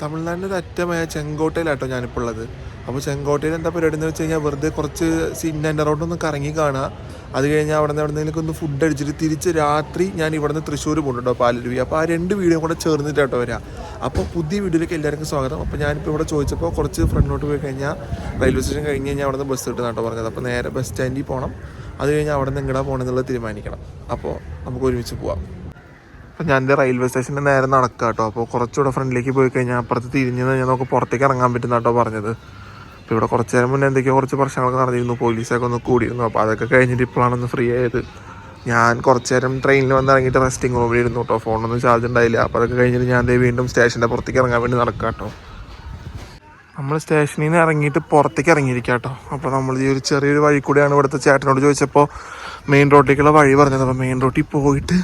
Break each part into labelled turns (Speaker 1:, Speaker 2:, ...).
Speaker 1: തമിഴ്നാടിൻ്റെ ഒരു അറ്റമായ ചെങ്കോട്ടയിലാട്ടോ ഞാനിപ്പോൾ ഉള്ളത്. അപ്പോൾ ചെങ്കോട്ടയിൽ എന്താ പരിപാടി എന്ന് വെച്ച് കഴിഞ്ഞാൽ വെറുതെ കുറച്ച് സിന്നൻ്റെ റോഡൊന്ന് കറങ്ങി കാണുക. അത് കഴിഞ്ഞാൽ അവിടെ നിന്നൊക്കെ ഒന്ന് ഫുഡ് അടിച്ചിട്ട് തിരിച്ച് രാത്രി ഞാൻ ഇവിടെ നിന്ന് തൃശ്ശൂർ പോകുന്നുണ്ടോ പാലരുവി. അപ്പോൾ ആ 2 വീഡിയോ കൂടെ ചേർന്നിട്ടാട്ടോ വരാം. അപ്പോൾ പുതിയ വീഡിയോയിലേക്ക് എല്ലാവർക്കും സ്വാഗതം. അപ്പോൾ ഞാനിപ്പോൾ ഇവിടെ ചോദിച്ചപ്പോൾ കുറച്ച് ഫ്രണ്ടിലോട്ട് പോയി കഴിഞ്ഞാൽ റെയിൽവേ സ്റ്റേഷൻ കഴിഞ്ഞ് കഴിഞ്ഞാൽ അവിടെ നിന്ന് ബസ് കിട്ടുന്നാട്ടോ പറഞ്ഞത്. അപ്പോൾ നേരെ ബസ് സ്റ്റാൻഡിൽ പോകണം. അത് കഴിഞ്ഞാൽ അവിടെ നിന്ന് എങ്ങടാ പോകണമെന്നുള്ളത് തീരുമാനിക്കണം. അപ്പോൾ നമുക്ക് ഒരുമിച്ച് പോവാം. അപ്പോൾ ഞാൻ എൻ്റെ റെയിൽവേ സ്റ്റേഷൻ്റെ നേരെ നടക്കാം കേട്ടോ. അപ്പോൾ കുറച്ചുകൂടെ ഫ്രണ്ടിലേക്ക് പോയി കഴിഞ്ഞാൽ അപ്പുറത്ത് തിരിഞ്ഞ് കഴിഞ്ഞാൽ നമുക്ക് പുറത്തേക്ക് ഇറങ്ങാൻ പറ്റുന്ന കേട്ടോ പറഞ്ഞത്. അപ്പോൾ ഇവിടെ കുറച്ച് നേരം മുന്നേ എന്തൊക്കെയോ കുറച്ച് പ്രശ്നങ്ങളൊക്കെ നടന്നിരുന്നു, പോലീസൊക്കെ ഒന്ന് കൂടിയിരുന്നു. അപ്പോൾ അതൊക്കെ കഴിഞ്ഞിട്ട് ഇപ്പോഴാണൊന്ന് ഫ്രീ ആയത്. ഞാൻ കുറച്ച് നേരം ട്രെയിനിൽ വന്ന് ഇറങ്ങിയിട്ട് റെസ്റ്റിംഗ് റൂമിൽ ഇരുന്നു കേട്ടോ. ഫോണൊന്നും ചാർജ് ഉണ്ടായില്ല. അപ്പോൾ അതൊക്കെ കഴിഞ്ഞിട്ട് ഞാൻ വീണ്ടും സ്റ്റേഷൻ്റെ പുറത്തേക്ക് ഇറങ്ങാൻ വേണ്ടി നടക്കാം കേട്ടോ. നമ്മൾ സ്റ്റേഷനിൽ നിന്ന് ഇറങ്ങിയിട്ട് പുറത്തേക്ക് ഇറങ്ങിയിരിക്കാം കേട്ടോ. അപ്പോൾ നമ്മൾ ഈ ഒരു ചെറിയൊരു വഴി കൂടെയാണ് ഇവിടുത്തെ ചേട്ടനോട് ചോദിച്ചപ്പോൾ മെയിൻ റോഡിലേക്കുള്ള വഴി പറഞ്ഞത്. അപ്പോൾ മെയിൻ റോഡിൽ പോയിട്ട്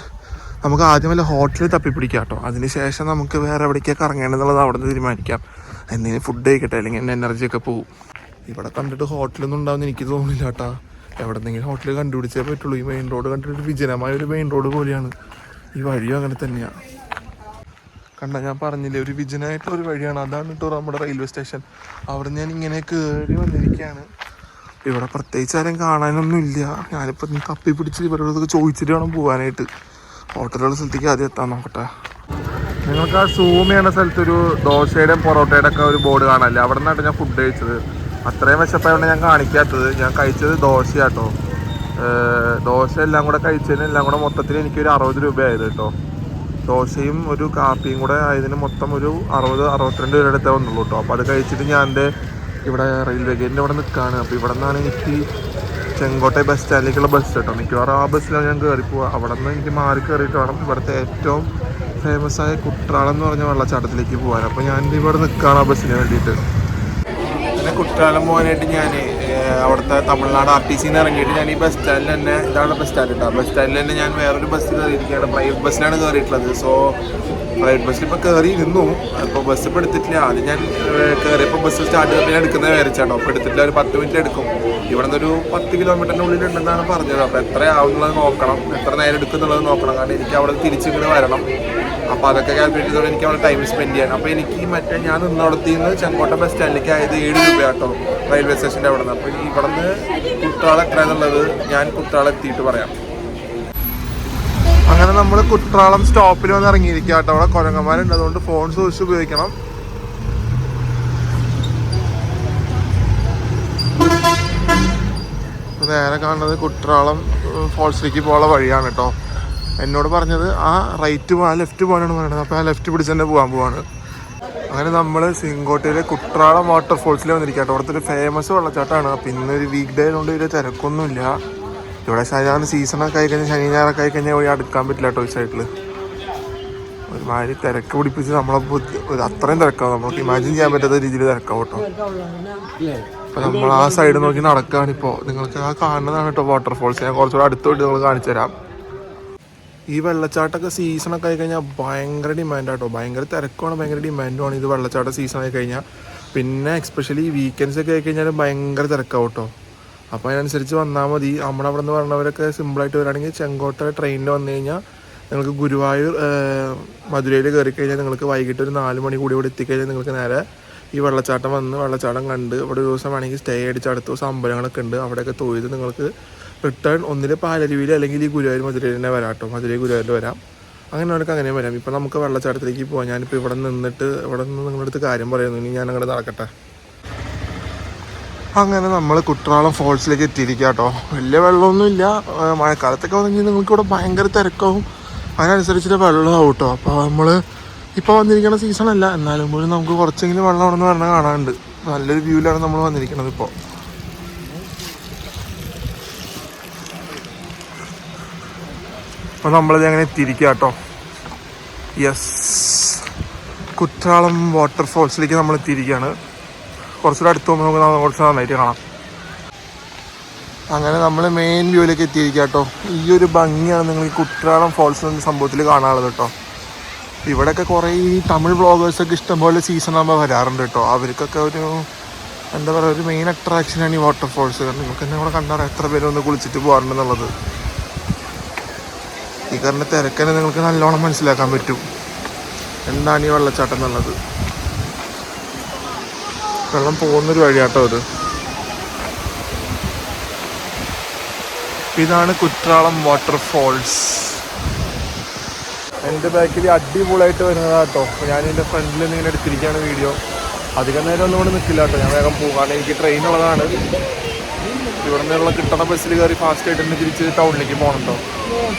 Speaker 1: നമുക്ക് ആദ്യം വല്ല ഹോട്ടലിൽ തപ്പിപ്പിടിക്കാം കേട്ടോ. അതിന് ശേഷം നമുക്ക് വേറെ എവിടേക്കൊക്കെ ഇറങ്ങേണ്ടതെന്നുള്ളത് അവിടെ നിന്ന് തീരുമാനിക്കാം. എന്തെങ്കിലും ഫുഡ് കഴിക്കട്ടെ, അല്ലെങ്കിൽ എൻ്റെ എനർജിയൊക്കെ പോവും. ഇവിടെ കണ്ടിട്ട് ഹോട്ടലൊന്നും ഉണ്ടാവുമെന്ന് എനിക്ക് തോന്നുന്നില്ല കേട്ടോ. എവിടെന്നെങ്കിലും ഹോട്ടൽ കണ്ടുപിടിച്ചേ പറ്റുള്ളൂ. ഈ മെയിൻ റോഡ് കണ്ടിട്ട് വിജനമായ ഒരു മെയിൻ റോഡ് പോലെയാണ്. ഈ വഴിയും അങ്ങനെ തന്നെയാണ്. കണ്ട, ഞാൻ പറഞ്ഞില്ലേ ഒരു വിജനമായിട്ടുള്ള ഒരു വഴിയാണ്. അതാണ് കേട്ടോ നമ്മുടെ റെയിൽവേ സ്റ്റേഷൻ. അവിടെ ഞാൻ ഇങ്ങനെ കയറി വന്നിരിക്കുകയാണ്. ഇവിടെ പ്രത്യേകിച്ച് ആരും കാണാനൊന്നും ഇല്ല. ഞാനിപ്പോൾ തപ്പി പിടിച്ച് ഇവരോടൊക്കെ ചോദിച്ചിട്ട് വേണം പോകാനായിട്ട്. ഹോട്ടലുള്ള സ്ഥലത്തേക്ക് ആദ്യം എത്താൻ നോക്കട്ടെ. നിങ്ങൾക്ക് ആ സൂം ചെയ്യുന്ന സ്ഥലത്തൊരു ദോശയുടെയും പൊറോട്ടയുടെ ഒക്കെ ഒരു ബോർഡ് കാണാനില്ല. അവിടെ നിന്നായിട്ട് ഞാൻ ഫുഡ് കഴിച്ചത്. അത്രയും വിശപ്പായതുകൊണ്ട് ഞാൻ കാണിക്കാത്തത്. ഞാൻ കഴിച്ചത് ദോശയാട്ടോ. ദോശ എല്ലാം കൂടെ കഴിച്ചതിന് എല്ലാം കൂടെ മൊത്തത്തിൽ എനിക്കൊരു 60 രൂപയായത് കേട്ടോ. ദോശയും ഒരു കാപ്പിയും കൂടെ ആയതിന് മൊത്തം ഒരു 60-62 രൂപയുടെ അടുത്തേ വന്നുള്ളൂ കേട്ടോ. അപ്പോൾ അത് കഴിച്ചിട്ട് ഞാൻ എൻ്റെ ഇവിടെ റെയിൽവേ ഗേറ്റിൻ്റെ ഇവിടെ നിൽക്കുകയാണ്. അപ്പോൾ ഇവിടെ നിന്നാണ് എനിക്ക് ചെങ്കോട്ടെ ബസ് സ്റ്റാൻഡിലേക്കുള്ള ബസ് കേട്ടോ. മിക്കവാറും ആ ബസ്സിലാണ് ഞാൻ കയറി പോവുക. അവിടെ നിന്ന് എനിക്ക് മാറി കയറിയിട്ട് വേണം ഇവിടുത്തെ ഏറ്റവും ഫേമസ് ആയ കുട്രാളം എന്ന് പറഞ്ഞ വെള്ളച്ചാട്ടത്തിലേക്ക് പോകാൻ. അപ്പോൾ ഞാൻ ഇവിടെ നിൽക്കുകയാണ് ആ ബസ്സിന് വേണ്ടിയിട്ട്. പിന്നെ കുട്രാളം പോകാനായിട്ട് ഞാൻ അവിടുത്തെ തമിഴ്നാട് RTCന്ന് ഇറങ്ങിയിട്ട് ഞാൻ ഈ ബസ് സ്റ്റാൻഡിൽ തന്നെ, ഇതാണ് ബസ് സ്റ്റാൻഡ് കേട്ടോ. ബസ് സ്റ്റാൻഡിൽ തന്നെ ഞാൻ വേറൊരു ബസ്സിൽ കയറിയിരിക്കുകയാണ്. പ്രൈവറ്റ് ബസ്സിലാണ് കയറിയിട്ടുള്ളത്. സോ പ്രൈവറ്റ് ബസ്സിൽ ഇപ്പോൾ കയറിയിരുന്നു. അപ്പോൾ ബസ് ഇപ്പോൾ എടുത്തിട്ടില്ല. ആദ്യം ഞാൻ കയറിയപ്പോൾ ബസ് സ്റ്റാർട്ട് ചെയ്തപ്പോൾ ഞാൻ എടുക്കുന്നത് വിചാരിച്ചാണോ. അപ്പോൾ എടുത്തിട്ടില്ല, ഒരു 10 മിനിറ്റ് എടുക്കും. ഇവിടെ നിന്നൊരു 10 കിലോമീറ്ററിൻ്റെ ഉള്ളിലുണ്ടെന്നാണ് പറഞ്ഞത്. അപ്പോൾ എത്ര ആവുന്നുള്ളത് നോക്കണം, എത്ര നേരം എടുക്കുന്നുള്ളത് നോക്കണം. കാരണം എനിക്ക് അവിടെ തിരിച്ചിങ്ങോട്ട് വരണം. അപ്പോൾ അതൊക്കെ കാൽക്കുലേറ്റ് ചെയ്തോടെ എനിക്ക് അവിടെ ടൈം സ്പെൻഡ് ചെയ്യാൻ. അപ്പോൾ എനിക്ക് മറ്റേ ഞാൻ നിന്നോടത്തിൽ നിന്ന് ചെങ്കോട്ട ബസ് സ്റ്റാൻഡിലേക്ക് ആയത് 7 രൂപ കേട്ടോ, റെയിൽവേ സ്റ്റേഷൻ്റെ അവിടെ നിന്ന്. അപ്പോൾ ഇവിടെ നിന്ന് കുട്രാളം എത്രയാണെന്നുള്ളത് ഞാൻ കുട്രാളം എത്തിയിട്ട് പറയാം. അങ്ങനെ നമ്മൾ കുട്രാളം സ്റ്റോപ്പിൽ വന്ന് ഇറങ്ങിയിരിക്കുക കേട്ടോ. അവിടെ കുരങ്ങന്മാരുണ്ട്, അതുകൊണ്ട് ഫോൺ സൂക്ഷിച്ച് ഉപയോഗിക്കണം. നേരെ കാണുന്നത് കുട്രാളം ഫോൾസിലേക്ക് പോകാനുള്ള വഴിയാണ് കേട്ടോ. എന്നോട് പറഞ്ഞത് ആ റൈറ്റ് പോകാൻ, ലെഫ്റ്റ് പോകാനാണ് പറയുന്നത്. അപ്പോൾ ആ ലെഫ്റ്റ് പിടിച്ച് തന്നെ പോവാണ്. അങ്ങനെ നമ്മൾ ചെങ്കോട്ടയിലെ കുട്രാളം വാട്ടർഫോൾസിൽ വന്നിരിക്കുക കേട്ടോ. അവിടുത്തെ ഒരു ഫേമസ് വെള്ളച്ചാട്ടമാണ്. അപ്പോൾ ഇന്നൊരു വീക്ക് ഡേ ആയതുകൊണ്ട് ഇതിൽ തിരക്കൊന്നുമില്ല. ഇവിടെ ശനിയാണ് സീസണൊക്കെ ആയിക്കഴിഞ്ഞാൽ, ശനി ഞായറൊക്കെ ആയിക്കഴിഞ്ഞാൽ പോയി അടുക്കാൻ പറ്റില്ല കേട്ടോ. ഈ സൈഡിൽ ഒരുമാതിരി തിരക്ക് പിടിപ്പിച്ച് നമ്മളെ അത്രയും തിരക്കാവും. നമുക്ക് ഇമാജിൻ ചെയ്യാൻ പറ്റാത്ത രീതിയിൽ തിരക്കാവും കേട്ടോ. അപ്പോൾ നമ്മൾ ആ സൈഡ് നോക്കി നടക്കുകയാണിപ്പോൾ. നിങ്ങൾക്ക് ആ കാണുന്നതാണ് കേട്ടോ വാട്ടർഫോൾസ്. ഞാൻ കുറച്ചുകൂടെ അടുത്തോട്ട് നിങ്ങൾ കാണിച്ചു തരാം. ഈ വെള്ളച്ചാട്ടമൊക്കെ സീസണൊക്കെ ആയിക്കഴിഞ്ഞാൽ ഭയങ്കര ഡിമാൻഡാട്ടോ. ഭയങ്കര തിരക്കുമാണ്, ഭയങ്കര ഡിമാൻഡുമാണ് ഇത് വെള്ളച്ചാട്ട സീസൺ ആയി കഴിഞ്ഞാൽ. പിന്നെ എക്സ്പെഷ്യലി വീക്കെൻഡ്സ് ഒക്കെ ആയിക്കഴിഞ്ഞാൽ ഭയങ്കര തിരക്കാവും കേട്ടോ. അപ്പോൾ അതിനനുസരിച്ച് വന്നാൽ മതി. നമ്മുടെ അവിടെ നിന്ന് പറഞ്ഞവരൊക്കെ സിമ്പിളായിട്ട് വരികയാണെങ്കിൽ ചെങ്കോട്ട ട്രെയിനിൽ വന്നു കഴിഞ്ഞാൽ നിങ്ങൾക്ക് ഗുരുവായൂർ മധുരയിൽ കയറി കഴിഞ്ഞാൽ നിങ്ങൾക്ക് വൈകിട്ട് ഒരു 4 മണി കൂടി ഇവിടെ എത്തിക്കഴിഞ്ഞാൽ നിങ്ങൾക്ക് നേരെ ഈ വെള്ളച്ചാട്ടം വന്ന് വെള്ളച്ചാട്ടം കണ്ട് ഇവിടെ ഒരു ദിവസം വേണമെങ്കിൽ സ്റ്റേ അടിച്ച് അടുത്ത ദിവസം അമ്പലങ്ങളൊക്കെ ഉണ്ട്, അവിടെയൊക്കെ തൊഴുത് നിങ്ങൾക്ക് റിട്ടേൺ ഒന്നിൽ പാലരുവിയിൽ അല്ലെങ്കിൽ ഈ ഗുരുവായൂർ മധുരയിൽ തന്നെ വരാം കേട്ടോ. മധുരയിൽ ഗുരുവായൂരിൽ വരാം. അങ്ങനെ അവർക്ക് അങ്ങനെ വരാം. ഇപ്പോൾ നമുക്ക് വെള്ളച്ചാട്ടത്തിലേക്ക് പോകാം. ഞാനിപ്പോൾ ഇവിടെ നിന്നിട്ട് ഇവിടെ നിന്ന് നിങ്ങളുടെ അടുത്ത് കാര്യം പറയുന്നു. ഇനി ഞാൻ അങ്ങോട്ട് നടക്കട്ടെ. അങ്ങനെ നമ്മൾ കുട്രാളം ഫോൾസിലേക്ക് എത്തിയിരിക്കുക കേട്ടോ. വലിയ വെള്ളമൊന്നുമില്ല. മഴക്കാലത്തൊക്കെ വന്നെങ്കിൽ നിങ്ങൾക്കിവിടെ ഭയങ്കര തിരക്കാവും. അതിനനുസരിച്ചിട്ട് വെള്ളമാവും കേട്ടോ. അപ്പോൾ നമ്മൾ ഇപ്പോൾ വന്നിരിക്കുന്ന സീസണല്ല, എന്നാലും പോലും നമുക്ക് കുറച്ചെങ്കിലും വെള്ളം അവിടെ നിന്ന് പറഞ്ഞാൽ കാണാനുണ്ട്. നല്ലൊരു വ്യൂവിലാണ് നമ്മൾ വന്നിരിക്കുന്നത് ഇപ്പോൾ. അപ്പോൾ നമ്മളിത് അങ്ങനെ എത്തിയിരിക്കുക കേട്ടോ. യെസ്, കുട്രാളം വാട്ടർഫോൾസിലേക്ക് നമ്മൾ എത്തിയിരിക്കുകയാണ്. കുറച്ചുകൂടെ അടുത്ത് പോകുമ്പോൾ നമുക്ക് കുറച്ച് നന്നായിട്ട് കാണാം. അങ്ങനെ നമ്മൾ മെയിൻ വ്യൂവിലേക്ക് എത്തിയിരിക്കുക കേട്ടോ. ഈ ഒരു ഭംഗിയാണ് നിങ്ങൾ ഈ കുട്രാളം ഫോൾസ് എന്ന സംഭവത്തിൽ കാണാനുള്ളത് കേട്ടോ. ഇവിടെയൊക്കെ കുറേ ഈ തമിഴ് വ്ളോഗേഴ്സൊക്കെ ഇഷ്ടംപോലെ സീസൺ ആകുമ്പോൾ വരാറുണ്ട് കേട്ടോ. അവർക്കൊക്കെ ഒരു എന്താ പറയുക, ഒരു മെയിൻ അട്രാക്ഷനാണ് ഈ വാട്ടർഫോൾസ്. നിങ്ങൾക്ക് തന്നെ ഇവിടെ കണ്ടാൽ എത്ര പേര് ഒന്ന് കുളിച്ചിട്ട് പോകാറുണ്ടെന്നുള്ളത്. ഈ കാരണം തിരക്കന്നെ നിങ്ങൾക്ക് നല്ലോണം മനസ്സിലാക്കാൻ പറ്റും എന്താണ് ഈ വെള്ളച്ചാട്ടം എന്നുള്ളത്. വെള്ളം പോകുന്നൊരു വഴിയാട്ടോ ഇത്. ഇതാണ് കുറ്റ്രാളം വാട്ടർഫോൾസ്. എൻ്റെ ബാക്കിൽ അടിപൊളിയായിട്ട് വരുന്നതാട്ടോ. ഞാൻ എൻ്റെ ഫ്രണ്ടിൽ നിന്ന് ഇങ്ങനെ എടുത്തിരിക്കുകയാണ് വീഡിയോ. അധികം നേരം ഒന്നും കൂടെ നിൽക്കില്ല കേട്ടോ, ഞാൻ വേഗം പോകും. കാരണം എനിക്ക് ട്രെയിൻ ഉള്ളതാണ്. ഇവിടെ നിന്നുള്ള കിട്ടണ ബസ്സിൽ കയറി ഫാസ്റ്റ് ആയിട്ട് തന്നെ തിരിച്ച് ടൗണിലേക്ക് പോകണം കേട്ടോ.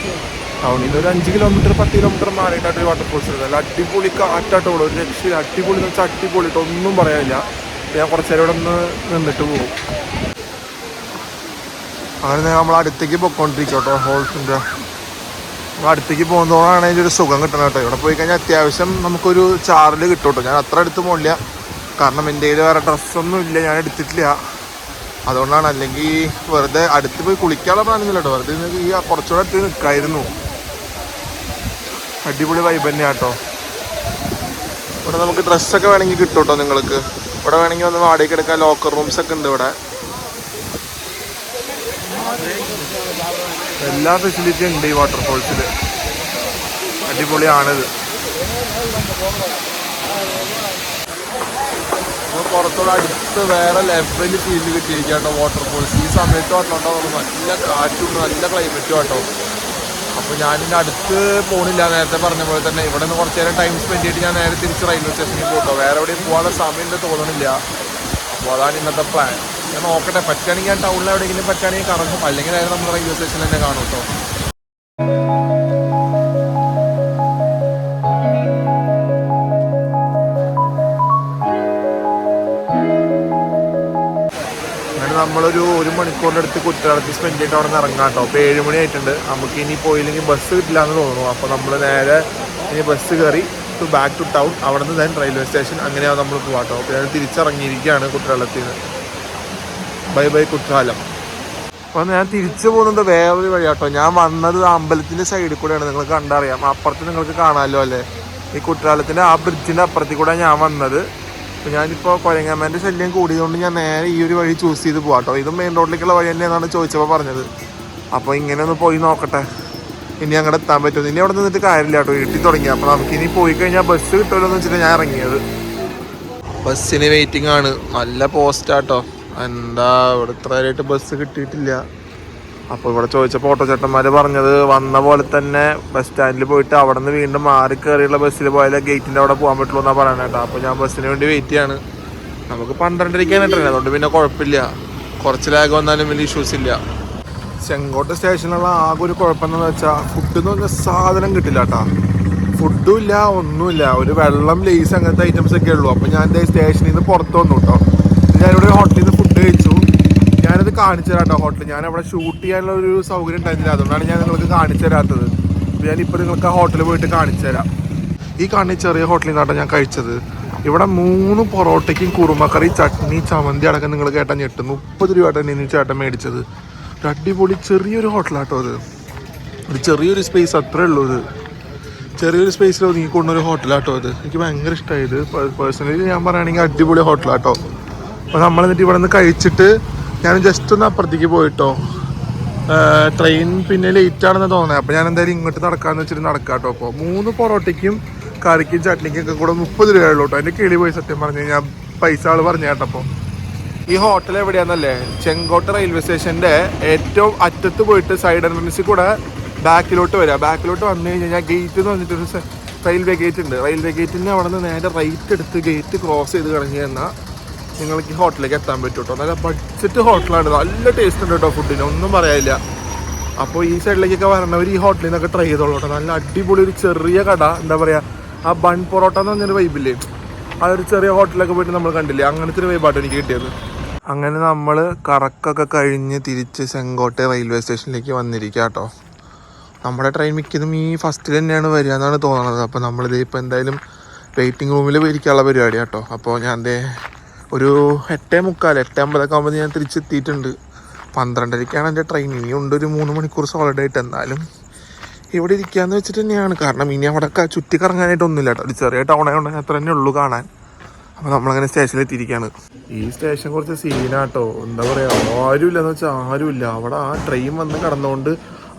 Speaker 1: ടൗണിൽ നിന്ന് ഒരു 5 കിലോമീറ്റർ 10 കിലോമീറ്റർ മാറിയിട്ടായിട്ട് ഒരു വാട്ടർഫോൾസ് ഉണ്ട്. നല്ല അടിപൊളി കാറ്റാട്ടോ ഇവിടെ, ഒരു രക്ഷയില്ല. അടിപൊളി എന്ന് വെച്ചാൽ അടിപൊളിയിട്ട് ഒന്നും പറയാനില്ല. ഞാൻ കുറച്ച് നേരം ഇവിടെ നിന്ന് നിന്നിട്ട് പോകും. അങ്ങനെ നമ്മൾ അടുത്തേക്ക് പോയിക്കൊണ്ടിരിക്കും കേട്ടോ. ഹോൾസിൻ്റെ അടുത്തേക്ക് പോകുന്നതോടാണ് അതിൻ്റെ ഒരു സുഖം കിട്ടണം കേട്ടോ. ഇവിടെ പോയി കഴിഞ്ഞാൽ അത്യാവശ്യം നമുക്കൊരു ചാർജ് കിട്ടും കേട്ടോ. ഞാൻ അത്ര അടുത്ത് പോകില്ല, കാരണം എൻ്റെ കയ്യിൽ വേറെ ഡ്രസ്സൊന്നും ഇല്ല, ഞാൻ എടുത്തിട്ടില്ല. അതുകൊണ്ടാണ്. അല്ലെങ്കിൽ വെറുതെ അടുത്ത് പോയി കുളിക്കാനുള്ള പ്ലാനൊന്നുമില്ല കേട്ടോ. വെറുതെ ഈ കുറച്ചുകൂടെ അടുത്ത് നിൽക്കായിരുന്നു. അടിപൊളി വൈബ് തന്നെയാണ് കേട്ടോ. ഇവിടെ നമുക്ക് ഡ്രസ്സൊക്കെ വേണമെങ്കിൽ കിട്ടും കേട്ടോ നിങ്ങൾക്ക്. ഇവിടെ വേണമെങ്കിൽ ഒന്ന് വാടകയ്ക്ക് എടുക്കാൻ ലോക്കർ റൂംസ് ഒക്കെ ഉണ്ട് ഇവിടെ. എല്ലാ ഫെസിലിറ്റിയും ഉണ്ട് ഈ വാട്ടർഫോൾസിൽ. അടിപൊളിയാണിത്. പുറത്തോടെ അടുത്ത് വേറെ ലെവൽ ഫീൽഡ് കിട്ടിയിരിക്കുക കേട്ടോ വാട്ടർഫോൾസ്. ഈ സമയത്ത് വന്നോണ്ടോ നല്ല കാറ്റും നല്ല ക്ലൈമറ്റും കേട്ടോ. അപ്പോൾ ഞാനിൻ്റെ അടുത്ത് പോണില്ല. നേരത്തെ പറഞ്ഞ പോലെ തന്നെ ഇവിടെ നിന്ന് കുറച്ച് നേരം ടൈം സ്പെൻഡ് ചെയ്തിട്ട് ഞാൻ നേരെ തിരിച്ച് റെയിൽവേ സ്റ്റേഷനിൽ പോട്ടോ. വേറെ എവിടെയും പോകാനുള്ള സമയം ഉണ്ട് തോന്നണില്ല. അപ്പോൾ അതാണ് ഇന്നത്തെ പ്ലാൻ. ഞാൻ നോക്കട്ടെ, പറ്റുകയാണെങ്കിൽ ഞാൻ ടൗണിൽ എവിടെയെങ്കിലും പറ്റുകയാണെങ്കിൽ കറങ്ങും, അല്ലെങ്കിൽ നേരെ നമ്മൾ റെയിൽവേ സ്റ്റേഷനിൽ തന്നെ കാണും കേട്ടോ. നമ്മളൊരു 1 മണിക്കൂറിൻ്റെ അടുത്ത് കുറ്റകാലത്ത് സ്പെൻഡ് ചെയ്തിട്ട് അവിടെ നിന്ന് ഇറങ്ങാം കേട്ടോ. അപ്പോൾ 7 മണി ആയിട്ടുണ്ട്. നമുക്ക് ഇനി പോയില്ലെങ്കിൽ ബസ് കിട്ടില്ല എന്ന് തോന്നുന്നു. അപ്പോൾ നമ്മൾ നേരെ ഇനി ബസ് കയറി ബാക്ക് ടു ടൗൺ, അവിടെ നിന്ന് ദെൻ റെയിൽവേ സ്റ്റേഷൻ, അങ്ങനെയാണ് നമ്മൾ പോകാം കേട്ടോ. അപ്പോൾ ഞാൻ തിരിച്ചിറങ്ങിയിരിക്കുകയാണ് കുറ്റകാലത്തിൽ നിന്ന്. Bye bye Courtallam. അപ്പോൾ ഞാൻ തിരിച്ചു പോകുന്നത് വേറൊരു വഴിയാട്ടോ. ഞാൻ വന്നത് അമ്പലത്തിൻ്റെ സൈഡിൽ കൂടെയാണ്, നിങ്ങൾക്ക് കണ്ടറിയാം. അപ്പുറത്ത് നിങ്ങൾക്ക് കാണാമല്ലോ അല്ലേ, ഈ കുറ്റാലത്തിൻ്റെ ആ ബ്രിഡ്ജിൻ്റെ അപ്പുറത്തിൽ കൂടെ ഞാൻ വന്നത്. അപ്പോൾ ഞാനിപ്പോൾ കുരങ്ങമ്മേൻ്റെ ശല്യം കൂടിയതുകൊണ്ട് ഞാൻ നേരെ ഈ ഒരു വഴി ചൂസ് ചെയ്ത് പോകാം കേട്ടോ. ഇത് മെയിൻ റോഡിലേക്കുള്ള വഴി തന്നെയാണെന്നാണ് ചോദിച്ചപ്പോൾ പറഞ്ഞത്. അപ്പോൾ ഇങ്ങനെ ഒന്ന് പോയി നോക്കട്ടെ ഇനി അങ്ങോട്ട് എത്താൻ പറ്റുമോ. ഇനി അവിടെ നിന്നിട്ട് കാര്യമില്ല കേട്ടോ, വീട്ടിൽ തുടങ്ങി. അപ്പോൾ നമുക്ക് ഇനി പോയി കഴിഞ്ഞാൽ ബസ് കിട്ടുമല്ലോ എന്ന് വെച്ചിട്ട് ഞാൻ ഇറങ്ങിയത്. ബസ്സിന് വെയിറ്റിംഗ് ആണ്, നല്ല പോസ്റ്റാട്ടോ. എന്താ ഇവിടെ ഇത്ര നേരമായിട്ട് ബസ് കിട്ടിയിട്ടില്ല. അപ്പോൾ ഇവിടെ ചോദിച്ചപ്പോൾ ഓട്ടോ ചേട്ടന്മാർ പറഞ്ഞത് വന്ന പോലെ തന്നെ ബസ് സ്റ്റാൻഡിൽ പോയിട്ട് അവിടെ നിന്ന് വീണ്ടും മാറി കയറിയുള്ള ബസ്സിൽ പോയാലേ ഗേറ്റിൻ്റെ അവിടെ പോകാൻ പറ്റുള്ളൂ എന്നാണ് പറയണത് കേട്ടോ. അപ്പോൾ ഞാൻ ബസ്സിന് വേണ്ടി വെയിറ്റ് ചെയ്യാണ്. നമുക്ക് 12:30 ട്രെയിൻ, അതുകൊണ്ട് പിന്നെ കുഴപ്പമില്ല. കുറച്ച് ലാഗ് വന്നാലും വലിയ ഇഷ്യൂസ് ഇല്ല. ചെങ്കോട്ട സ്റ്റേഷനിലുള്ള ആകെ ഒരു കുഴപ്പമെന്ന് വെച്ചാൽ ഫുഡ് എന്ന് പറഞ്ഞാൽ സാധനം കിട്ടില്ല കേട്ടോ. ഫുഡും ഇല്ല, ഒന്നുമില്ല. ഒരു വെള്ളം, ലേസ് അങ്ങനത്തെ ഐറ്റംസ് ഒക്കെ ഉള്ളൂ. അപ്പോൾ ഞാൻ എൻ്റെ സ്റ്റേഷനിൽ നിന്ന് പുറത്ത് വന്നു കേട്ടോ. ഞാനിവിടെ ഒരു ഹോട്ടലിൽ നിന്ന് ഫുഡ് കഴിച്ചു. ഞാനത് കാണിച്ചു തരാം കേട്ടോ ഹോട്ടൽ. ഞാൻ അവിടെ ഷൂട്ട് ചെയ്യാനുള്ള ഒരു സൗകര്യം ഉണ്ടായിരുന്നില്ല, അതുകൊണ്ടാണ് ഞാൻ നിങ്ങൾക്ക് കാണിച്ചു തരാത്തത്. അപ്പോൾ ഞാനിപ്പോൾ നിങ്ങൾക്ക് ആ ഹോട്ടലിൽ പോയിട്ട് കാണിച്ചു തരാം. ഈ കാണുന്ന ചെറിയ ഹോട്ടലിൽ നിന്നാട്ടോ ഞാൻ കഴിച്ചത്. ഇവിടെ 3 പൊറോട്ടയ്ക്കും കുറുമക്കറി, ചട്നി, ചമ്മന്തി അടക്കം നിങ്ങൾ കേട്ടാൽ ഞെട്ടും. 30 രൂപ തന്നെ ചേട്ടൻ മേടിച്ചത്. ഒരു അടിപൊളി ചെറിയൊരു ഹോട്ടലാട്ടോ അത്. ഒരു ചെറിയൊരു സ്പേസ് അത്രേ ഉള്ളൂ. ഇത് ചെറിയൊരു സ്പേസിൽ ഒതുങ്ങിക്കൊണ്ടൊരു ഹോട്ടലാട്ടോ അത്. എനിക്ക് ഭയങ്കര ഇഷ്ടമായി ഇത്. പേഴ്സണലി ഞാൻ പറയുകയാണെങ്കിൽ അടിപൊളി ഹോട്ടലാട്ടോ. അപ്പോൾ നമ്മൾ എന്നിട്ട് ഇവിടെ നിന്ന് കഴിച്ചിട്ട് ഞാൻ ജസ്റ്റ് ഒന്ന് അപ്പുറത്തേക്ക് പോയിട്ടോ. ട്രെയിൻ പിന്നെ ലേറ്റ് ആണെന്ന് തോന്നുന്നത്. അപ്പോൾ ഞാൻ എന്തായാലും ഇങ്ങോട്ട് നടക്കാമെന്ന് വെച്ചിട്ട് നടക്കാം കേട്ടോ. അപ്പോൾ 3 പൊറോട്ടയ്ക്കും കറിക്കും ചട്നിക്കും ഒക്കെ കൂടെ 30 രൂപയുള്ളൂ കേട്ടോ. എൻ്റെ കിളി പോയി സത്യം പറഞ്ഞു കഴിഞ്ഞാൽ പൈസ ആൾ പറഞ്ഞു കേട്ടപ്പോൾ. ഈ ഹോട്ടൽ എവിടെയാണെന്നല്ലേ, ചെങ്കോട്ട റെയിൽവേ സ്റ്റേഷൻ്റെ ഏറ്റവും അറ്റത്ത് പോയിട്ട് സൈഡ് എൻട്രൻസിൽ കൂടെ ബാക്കിലോട്ട് വരിക. ബാക്കിലോട്ട് വന്നു കഴിഞ്ഞാൽ ഗേറ്റ് എന്ന് പറഞ്ഞിട്ടൊരു റെയിൽവേ ഗേറ്റ് ഉണ്ട്. റെയിൽവേ ഗേറ്റിന് അവിടെ നിന്ന് നേരെ റൈറ്റ് എടുത്ത് ഗേറ്റ് ക്രോസ് ചെയ്ത് കഴിഞ്ഞ് കഴിഞ്ഞാൽ നിങ്ങൾക്ക് ഈ ഹോട്ടലിലേക്ക് എത്താൻ പറ്റും കേട്ടോ. നല്ല ബഡ്ജറ്റ് ഹോട്ടലാണ്, നല്ല ടേസ്റ്റ് ഉണ്ട് കേട്ടോ ഫുഡിന്, ഒന്നും പറയാനില്ല. അപ്പോൾ ഈ സൈഡിലേക്കൊക്കെ വരണവർ ഈ ഹോട്ടലിൽ നിന്നൊക്കെ ട്രൈ ചെയ്തോളൂ കേട്ടോ. നല്ല അടിപൊളി ഒരു ചെറിയ കട, എന്താ പറയുക, ആ ബൺ പൊറോട്ട എന്ന് പറഞ്ഞൊരു വൈബില്ലേ, ആ ഒരു ചെറിയ ഹോട്ടലിലൊക്കെ പോയിട്ട് നമ്മൾ കണ്ടില്ലേ, അങ്ങനത്തെ ഒരു വൈബാട്ടോ എനിക്ക് കിട്ടിയത്. അങ്ങനെ നമ്മൾ കറക്കൊക്കെ കഴിഞ്ഞ് തിരിച്ച് ചെങ്കോട്ട റെയിൽവേ സ്റ്റേഷനിലേക്ക് വന്നിരിക്കുക കേട്ടോ. നമ്മുടെ ട്രെയിൻ മിക്കതും ഈ ഫസ്റ്റിൽ തന്നെയാണ് വരിക എന്നാണ് തോന്നുന്നത്. അപ്പോൾ നമ്മളിത് ഇപ്പോൾ എന്തായാലും വെയിറ്റിംഗ് റൂമിൽ പോയിരിക്കാനുള്ള പരിപാടി കേട്ടോ. അപ്പോൾ ഞാൻ ഒരു 8:45 8:50 ആകുമ്പോൾ ഞാൻ തിരിച്ചെത്തിയിട്ടുണ്ട്. 12:30 എൻ്റെ ട്രെയിൻ. ഇനിയുണ്ട് ഒരു 3 മണിക്കൂർ സോളിഡ് ആയിട്ട്. എന്നാലും ഇവിടെ ഇരിക്കാമെന്ന് വെച്ചിട്ട് തന്നെയാണ്. കാരണം ഇനി അവിടെ ചുറ്റി കറങ്ങാനായിട്ടൊന്നുമില്ല കേട്ടോ. ഒരു ചെറിയ ടൗൺ ആയതുകൊണ്ട് അത്ര തന്നെ ഉള്ളൂ കാണാൻ. അപ്പോൾ നമ്മളങ്ങനെ സ്റ്റേഷനിൽ എത്തിയിരിക്കുകയാണ്. ഈ സ്റ്റേഷൻ കുറച്ച് സീനാട്ടോ. എന്താ പറയുക, ആരുമില്ലെന്ന് വെച്ചാൽ ആരുമില്ല. അവിടെ ആ ട്രെയിൻ വന്ന് കടന്നുകൊണ്ട്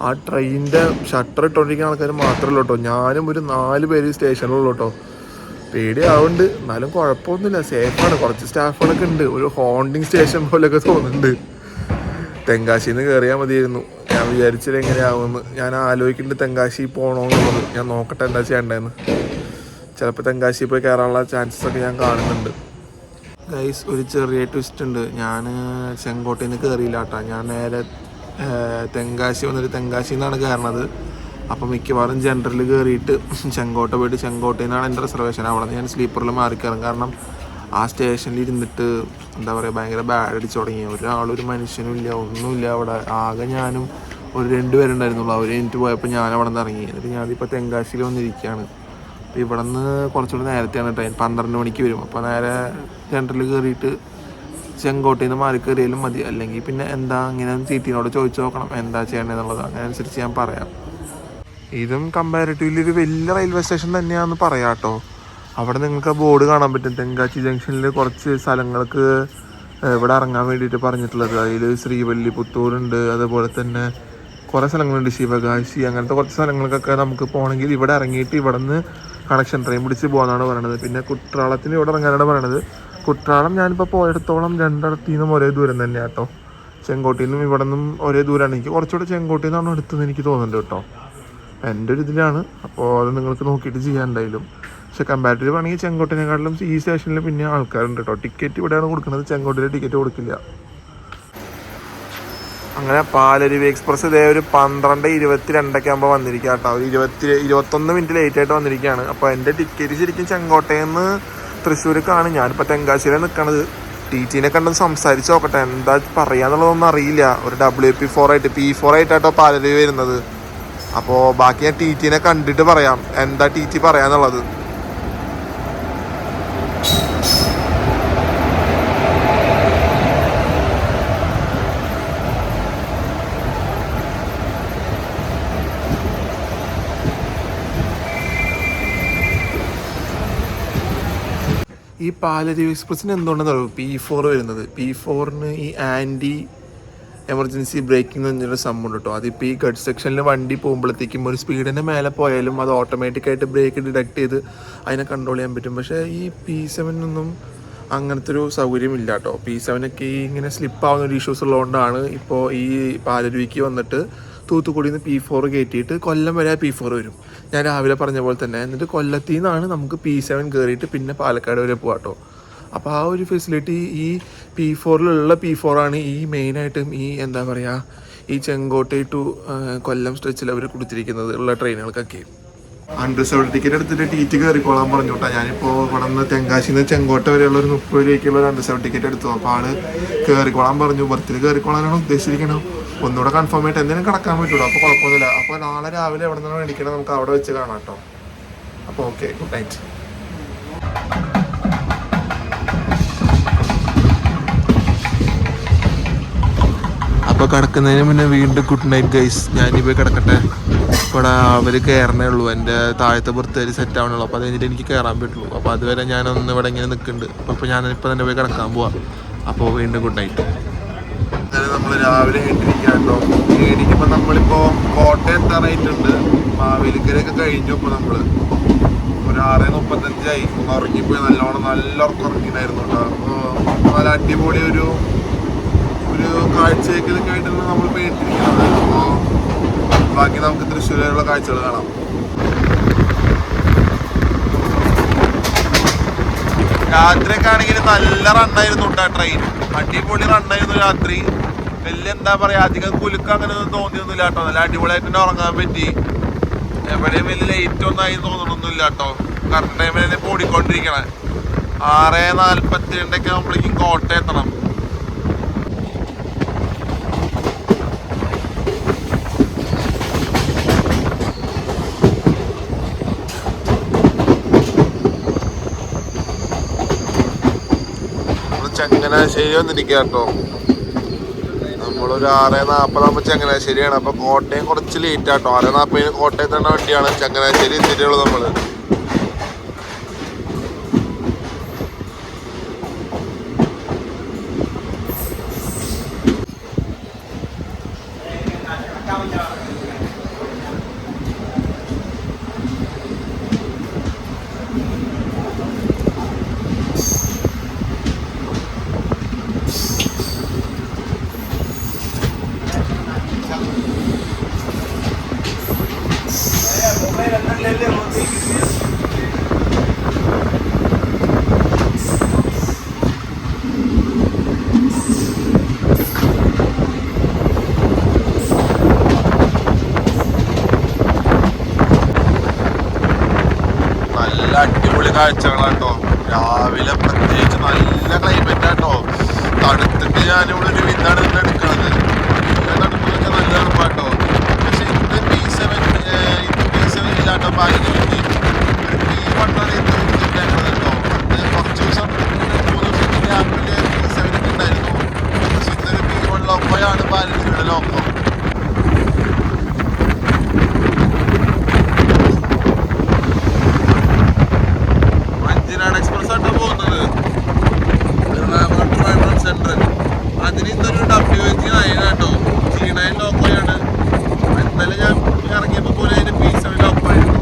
Speaker 1: ആ ട്രെയിനിൻ്റെ ഷട്ടർ ഇട്ടുകൊണ്ടിരിക്കുന്ന ആൾക്കാർ മാത്രമല്ല കേട്ടോ. ഞാനും ഒരു 4 പേര് സ്റ്റേഷനിലുള്ളൂ കേട്ടോ. പേടിയാവുന്നുണ്ട്, എന്നാലും കുഴപ്പമൊന്നുമില്ല, സേഫാണ്. കുറച്ച് സ്റ്റാഫുകളൊക്കെ ഉണ്ട്. ഒരു ഹോണ്ടിങ് സ്റ്റേഷൻ പോലെയൊക്കെ തോന്നുന്നുണ്ട്. തെങ്കാശിയിൽ നിന്ന് കയറിയാൽ മതിയായിരുന്നു. ഞാൻ വിചാരിച്ചത് എങ്ങനെയാവുമെന്ന്. ഞാൻ ആലോചിക്കുന്നുണ്ട് തെങ്കാശി പോകണമെന്നുള്ളത്. ഞാൻ നോക്കട്ടെ എന്താ ചെയ്യേണ്ടതെന്ന്. ചിലപ്പോൾ തെങ്കാശി പോയി കയറാനുള്ള ചാൻസസ് ഒക്കെ ഞാൻ കാണുന്നുണ്ട്. ഗൈസ്, ഒരു ചെറിയ ട്വിസ്റ്റ് ഉണ്ട്. ഞാൻ ചെങ്കോട്ടയിൽ നിന്ന് കയറിയില്ല കേട്ടോ. ഞാൻ നേരെ തെങ്കാശി വന്നിട്ട് തെങ്കാശിയിൽ നിന്നാണ് കയറണത്. അപ്പോൾ മിക്കവാറും ജനറൽ കയറിയിട്ട് ചെങ്കോട്ട പോയിട്ട് ചെങ്കോട്ടയിൽ നിന്നാണ് എൻ്റെ റിസർവേഷൻ. അവിടെ നിന്ന് ഞാൻ സ്ലീപ്പറിൽ മാറിക്കയറും. കാരണം ആ സ്റ്റേഷനിൽ ഇരുന്നിട്ട് എന്താ പറയുക, ഭയങ്കര ബാഡ് അടിച്ചു തുടങ്ങി. ഒരാളൊരു മനുഷ്യനും ഇല്ല, ഒന്നുമില്ല അവിടെ. ആകെ ഞാനും ഒരു 2 പേരുണ്ടായിരുന്നുള്ളൂ. അവർ എനിക്ക് പോയപ്പോൾ ഞാൻ അവിടെ നിന്ന് ഇറങ്ങി. എന്നിട്ട് ഞാനിപ്പോൾ തെങ്കാശിയിൽ വന്നിരിക്കുകയാണ്. അപ്പോൾ ഇവിടെ നിന്ന് കുറച്ചുകൂടി നേരത്തെയാണ് ട്രെയിൻ, 12 മണിക്ക് വരും. അപ്പോൾ നേരെ ജനറൽ കയറിയിട്ട് ചെങ്കോട്ടയിൽ നിന്ന് മാറി കയറിയാലും മതി. അല്ലെങ്കിൽ പിന്നെ എന്താ ഇങ്ങനെ സീറ്റിനോട് ചോദിച്ചു നോക്കണം എന്താ ചെയ്യേണ്ടതെന്നുള്ളത്. അങ്ങനെ അനുസരിച്ച് ഞാൻ പറയാം. ഇതും കമ്പാരിറ്റീവ്ലി ഒരു വലിയ റെയിൽവേ സ്റ്റേഷൻ തന്നെയാണെന്ന് പറയാം കേട്ടോ. അവിടെ നിങ്ങൾക്ക് ബോർഡ് കാണാൻ പറ്റും. തെങ്കാശി ജംഗ്ഷനിൽ കുറച്ച് സ്ഥലങ്ങൾക്ക് ഇവിടെ ഇറങ്ങാൻ വേണ്ടിയിട്ട് പറഞ്ഞിട്ടുള്ളത്. അതിൽ ശ്രീവല്ലിപുത്തൂരുണ്ട്, അതുപോലെ തന്നെ കുറേ സ്ഥലങ്ങളുണ്ട്, ശിവകാശി, അങ്ങനത്തെ കുറച്ച് സ്ഥലങ്ങൾക്കൊക്കെ നമുക്ക് പോകണമെങ്കിൽ ഇവിടെ ഇറങ്ങിയിട്ട് ഇവിടെ നിന്ന് കണക്ഷൻ ട്രെയിൻ പിടിച്ച് പോകാനാണ് പറയണത്. പിന്നെ കുട്രാളത്തിന് ഇവിടെ ഇറങ്ങാനാണ് പറയണത്. കുട്രാളം ഞാനിപ്പോൾ പോയിടത്തോളം രണ്ടിടത്തിൽ നിന്നും ഒരേ ദൂരം തന്നെയാണ് കേട്ടോ. ചെങ്കോട്ടയിൽ നിന്നും ഇവിടെ നിന്നും ഒരേ ദൂരമാണ്. എനിക്ക് കുറച്ചുകൂടെ ചെങ്കോട്ടയിൽ നിന്നാണ് അടുത്തെന്ന് എനിക്ക് തോന്നുന്നുണ്ട് കേട്ടോ. എൻ്റെ ഒരു ഇതിലാണ്. അപ്പോൾ അത് നിങ്ങൾക്ക് നോക്കിയിട്ട് ചെയ്യാൻ എന്തായാലും. പക്ഷേ കമ്പാരിറ്റീവ് ആണെങ്കിൽ ചെങ്കോട്ടേനെക്കാട്ടിലും ഈ സ്റ്റേഷനിൽ പിന്നെ ആൾക്കാരുണ്ട് കേട്ടോ. ടിക്കറ്റ് ഇവിടെയാണ് കൊടുക്കുന്നത്, ചെങ്കോട്ടയിൽ ടിക്കറ്റ് കൊടുക്കില്ല. അങ്ങനെ പാലരുവി എക്സ്പ്രസ് ഇതേ ഒരു 12:22 ആകുമ്പോൾ വന്നിരിക്കുക കേട്ടോ. ഒരു 21 മിനിറ്റ് ലേറ്റ് ആയിട്ട് വന്നിരിക്കുകയാണ്. അപ്പോൾ എൻ്റെ ടിക്കറ്റ് ശരിക്കും ചെങ്കോട്ടയിൽ നിന്ന് തൃശ്ശൂർക്കാണ്. ഞാനിപ്പോൾ തെങ്കാശിയിലാണ് നിൽക്കണത്. ടി-ടിനെ കണ്ടൊന്ന് സംസാരിച്ച് നോക്കട്ടെ, എന്താ പറയാന്നുള്ളതൊന്നും അറിയില്ല. ഒരു WP4 ആയിട്ട് P4 ആയിട്ടാട്ടോ പാലരുവി വരുന്നത്. അപ്പോൾ ബാക്കി ഞാൻ ടി-ടിനെ കണ്ടിട്ട് പറയാം എന്താ ടി-ടി പറയാന്നുള്ളത്. ഈ പാലരുവി എക്സ്പ്രസ്സിന് എന്തുകൊണ്ടെന്ന് അറിയുമോ P4 വരുന്നത്? P4ന് ഈ ആൻറ്റി എമർജൻസി ബ്രേക്കിംഗ് എന്ന് പറഞ്ഞൊരു സംഭവം കേട്ടോ. അതിപ്പോൾ ഈ ഗഡ് സെക്ഷനിൽ വണ്ടി പോകുമ്പോഴത്തേക്കും ഒരു സ്പീഡിൻ്റെ മേലെ പോയാലും അത് ഓട്ടോമാറ്റിക്കായിട്ട് ബ്രേക്ക് ഡിറ്റക്ട് ചെയ്ത് അതിനെ കൺട്രോൾ ചെയ്യാൻ പറ്റും. പക്ഷേ ഈ P7 അങ്ങനത്തെ ഒരു സൗകര്യമില്ല കേട്ടോ. P7 ഇങ്ങനെ സ്ലിപ്പാവുന്ന ഒരു ഇഷ്യൂസ് ഉള്ളതുകൊണ്ടാണ് ഇപ്പോൾ ഈ പാലരുവിക്ക് വന്നിട്ട് തൂത്തുക്കുടിയിൽ നിന്ന് P4 കയറ്റിയിട്ട് കൊല്ലം വരെ P4 വരും. ഞാൻ രാവിലെ പറഞ്ഞ പോലെ തന്നെ. എന്നിട്ട് കൊല്ലത്തിൽ നിന്നാണ് നമുക്ക് P7 കയറിയിട്ട് പിന്നെ പാലക്കാട് വരെ പോകാം കേട്ടോ. അപ്പോൾ ആ ഒരു ഫെസിലിറ്റി ഈ P4 P4 ആണ് ഈ മെയിനായിട്ടും ഈ എന്താ പറയുക ഈ ചെങ്കോട്ടை ടു കൊല്ലം സ്ട്രെച്ചിൽ അവർ കൊടുത്തിരിക്കുന്നത് ഉള്ള ട്രെയിനുകൾക്കൊക്കെ. അൺറിസർവ്ഡ് ടിക്കറ്റ് എടുത്തിട്ട് ടി കയറിക്കോളാൻ പറഞ്ഞു കേട്ടോ. ഞാനിപ്പോൾ ഇവിടെ നിന്ന് തെങ്കാശിയിൽ നിന്ന് ചെങ്കോട്ട വരെയുള്ള ഒരു 30 രൂപയ്ക്കുള്ള ഒരു അൺറിസർവ്ഡ് ടിക്കറ്റ് എടുത്തു. അപ്പോൾ ആള് കയറിക്കോളാൻ പറഞ്ഞു. ബർത്തിൽ കയറിക്കോളാനാണ് ഉദ്ദേശിച്ചിരിക്കണം. ഒന്നുകൂടെ കൺഫേം ആയിട്ട് എന്തെങ്കിലും കിടക്കാൻ പറ്റുള്ളൂ. അപ്പോൾ കുഴപ്പമൊന്നുമില്ല. അപ്പോൾ നാളെ രാവിലെ എവിടെ നിന്നാണ് മേടിക്കണം നമുക്ക് അവിടെ വെച്ച് കാണാം കേട്ടോ. അപ്പോൾ ഓക്കെ, ഗുഡ് നൈറ്റ്. അപ്പോൾ കിടക്കുന്നതിന് മുന്നേ വീണ്ടും ഗുഡ് നൈറ്റ് ഗൈസ്. ഞാനിപ്പോൾ കിടക്കട്ടെ. ഇവിടെ അവർ കയറണേ ഉള്ളൂ. എൻ്റെ താഴത്തെ ബർത്ത് സെറ്റ് ആവണുള്ളൂ. അപ്പോൾ അത് കഴിഞ്ഞിട്ട് എനിക്ക് കയറാൻ പറ്റുള്ളൂ. അപ്പോൾ അതുവരെ ഞാനൊന്ന് ഇവിടെ ഇങ്ങനെ നിൽക്കുന്നുണ്ട്. അപ്പോൾ ഞാനിപ്പോൾ തന്നെ പോയി കിടക്കാൻ പോവാം. അപ്പോൾ വീണ്ടും ഗുഡ് നൈറ്റ്. അങ്ങനെ നമ്മൾ രാവിലെ എണീറ്റിരിക്കാമല്ലോ. എണീക്കുമ്പോൾ നമ്മളിപ്പോൾ കോട്ടയം എത്താറായിട്ടുണ്ട്. മാവേലിക്കരയൊക്കെ കഴിഞ്ഞു. ഇപ്പോൾ നമ്മൾ ഒരു 6:35 ഉറങ്ങിപ്പോയി. നല്ല ഉറക്കം ഉറങ്ങിയിട്ടുണ്ടായിരുന്നു കേട്ടോ. അപ്പോൾ നല്ല അടിപൊളി ഒരു കാഴ്ചയൊക്കെ ആയിട്ടാണ് നമ്മൾ പേടിച്ചിരിക്കുന്നത്. അപ്പോൾ ബാക്കി നമുക്ക് തൃശ്ശൂരിലുള്ള കാഴ്ചകൾ കാണാം. രാത്രിയൊക്കെ ആണെങ്കിൽ നല്ല റണ്ണായിരുന്നു കേട്ടോ ട്രെയിൻ. അടിപൊളി റണ്ണായിരുന്നു രാത്രി. വലിയ എന്താ പറയുക, അധികം കുലുക്ക് അങ്ങനെ ഒന്നും തോന്നിയൊന്നുമില്ല കേട്ടോ. നല്ല അടിപൊളിയായിട്ട് തന്നെ ഉറങ്ങാൻ പറ്റി. എവിടെയും വലിയ ലേറ്റ് ഒന്നും ആയി തോന്നണമൊന്നുമില്ല കേട്ടോ. കറക്റ്റ് ടൈമിൽ തന്നെ ഓടിക്കൊണ്ടിരിക്കണേ. 6:42 ആകുമ്പോഴേക്കും കോട്ടയം എത്തണം. ചങ്ങനാശ്ശേരി വന്നിരിക്കുക കേട്ടോ. നമ്മളൊരു 6:40 ആകുമ്പോൾ ചങ്ങനാശ്ശേരിയാണ്. അപ്പോൾ കോട്ടയം കുറച്ച് ലേറ്റ് ആട്ടോ. 6:40 കോട്ടയത്തുള്ള വണ്ടിയാണ്. ചങ്ങനാശ്ശേരി എത്തിയിട്ടുള്ളൂ നമ്മൾ. കാഴ്ചകളാട്ടോ. രാവിലെ പ്രത്യേകിച്ച് നല്ല ക്ലൈമറ്റ് ആട്ടോ. തണുത്തിട്ട് ഞാനിവിടെ ഒരു വിന്താണ് നിന്ന് എടുക്കുന്നത്. തണുപ്പൊക്കെ നല്ല തണുപ്പാട്ടോ. പക്ഷെ ഇന്ന് P7 ഇല്ലാട്ടോ. പാലിന് P1 എടുത്തിട്ടുണ്ടായിരുന്നത് കേട്ടോ. കുറച്ച് ദിവസം 3 ദിവസത്തെ ഗ്യാപ്പില് P7 ഉണ്ടായിരുന്നു. പക്ഷെ ഇന്നൊരു P1 ലോക്കോയാണ് പാലിയുടെ ലോക്കോ. അതിന് ഇന്നൊരു WH9 കേട്ടോ. G9 ലോക്കോയാണ്. എന്നാലും ഞാൻ ഇറങ്ങിയപ്പോൾ പോലെ അതിന് P7 ലോക്കോയായിരുന്നു.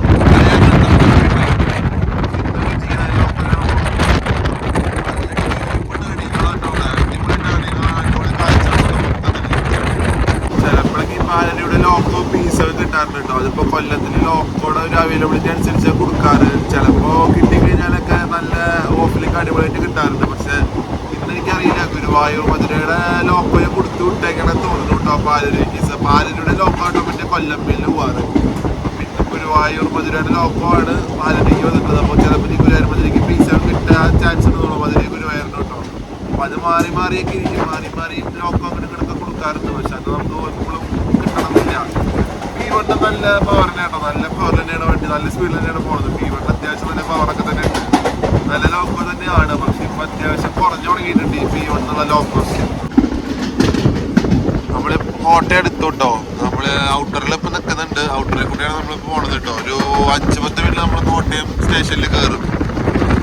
Speaker 1: ചിലപ്പോഴേക്ക് ഈ പാലരിയുടെ ലോക്കോ P7 കിട്ടാറുണ്ട് കേട്ടോ. അതിപ്പോൾ കൊല്ലത്തിൽ ലോക്കോയുടെ ഒരു അവൈലബിലിറ്റി അനുസരിച്ച് കൊടുക്കാറ്. ചിലപ്പോൾ കിട്ടിക്കഴിഞ്ഞാലൊക്കെ നല്ല ഓഫിലേക്ക് അടിപൊളിയായിട്ട് കിട്ടാറുണ്ട്. പക്ഷെ എനിക്കറിയില്ല, ഗുരുവായൂർ മധുരയുടെ ലോക്കോയെ കൊടുത്തു വിട്ടേക്കണെന്ന് തോന്നുന്നു കേട്ടോ. പാലരിയുടെ ലോക്കോ ആട്ടോ പിന്നെ കൊല്ലമ്പേലിൽ പോവാറ്. പിന്നെ ഗുരുവായൂർ മധുരയുടെ ലോക്കോ ആണ് പാലരിക്ക് വന്നിട്ടത്. അപ്പോൾ ചിലപ്പോൾ ഈ ഗുരുവായൂർ മധുരയ്ക്ക് P7 കിട്ടാൻ ചാൻസ് ഉണ്ട് തോന്നുന്നു. മധുര ഗുരുവായൂരിന് കേട്ടോ. അപ്പോൾ അത് മാറിയൊക്കെ ഇരിക്കും. മാറി ലോക്കോ അങ്ങനെ കിടക്കെ കൊടുക്കാറുണ്ട്. പക്ഷെ അത് നമുക്ക് എപ്പോഴും കിട്ടണമെന്നില്ല. P1 നല്ല പവറിന് കേട്ടോ. നല്ല പവർ തന്നെയാണ് വണ്ടി. നല്ല സ്പീഡിൽ തന്നെയാണ് പോകുന്നത്. P1 അത്യാവശ്യം നല്ല പവറൊക്കെ തന്നെ ഉണ്ട്. നല്ല ലോക്കോ തന്നെയാണ്. പക്ഷെ ഇപ്പം അത്യാവശ്യം കുറഞ്ഞു തുടങ്ങിയിട്ടുണ്ട് ഈ P1 എന്നുള്ള ലോക്കോസ്. നമ്മള് കോട്ടയം എടുത്തു കേട്ടോ. നമ്മള് ഔട്ടറിൽ ഇപ്പം നിൽക്കുന്നുണ്ട്. ഔട്ടറിൽ കൂടെയാണ് നമ്മളിപ്പോൾ പോണത് കേട്ടോ. ഒരു 5-10 മിനിറ്റ് നമ്മൾ കോട്ടയം സ്റ്റേഷനിൽ കയറും.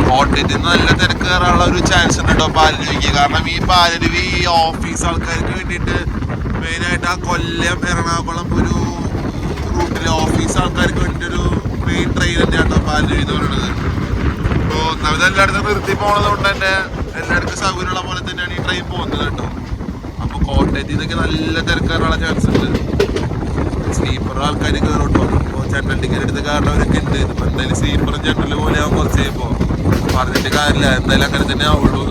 Speaker 1: കോട്ടയത്തിൽ നിന്ന് നല്ല തിരക്ക് കയറാനുള്ള ഒരു ചാൻസ് ഉണ്ട് കേട്ടോ പാലരുവിക്ക്. കാരണം ഈ പാലരുവി ഓഫീസ് ആൾക്കാർക്ക് വേണ്ടിയിട്ട് മെയിനായിട്ട് ആ കൊല്ലം എറണാകുളം ഒരു റൂട്ടിലെ ഓഫീസ് ആൾക്കാർക്ക് വേണ്ടിയിട്ടൊരു മെയിൻ ട്രെയിൻ തന്നെയാണ് കേട്ടോ പാലരുവി എന്ന് പറയുന്നത്. അപ്പോൾ ഒന്നാമത് എല്ലായിടത്തും നിർത്തി പോണത് കൊണ്ട് തന്നെ എല്ലായിടത്തും സൗകര്യമുള്ള പോലെ തന്നെയാണ് ഈ ട്രെയിൻ പോകുന്നത് കേട്ടോ. അപ്പോൾ കോട്ടയത്തിൽ നിന്നൊക്കെ നല്ല തിരക്കാനുള്ള ചാൻസ് ഉണ്ട്. സ്ലീപ്പർ ആൾക്കാർ കയറും കേട്ടോ. ഇപ്പോൾ ജനറൽ ടിക്കറ്റ് എടുത്ത് കയറുന്നവരൊക്കെ ഉണ്ട്. ഇപ്പോൾ എന്തായാലും സ്ലീപ്പറും ജനറൽ പോലെ ആവും കുറച്ച് കഴിയുമ്പോൾ. പറഞ്ഞിട്ട് കാര്യമില്ല, എന്തായാലും അങ്ങനെ തന്നെ ആവുള്ളൂ.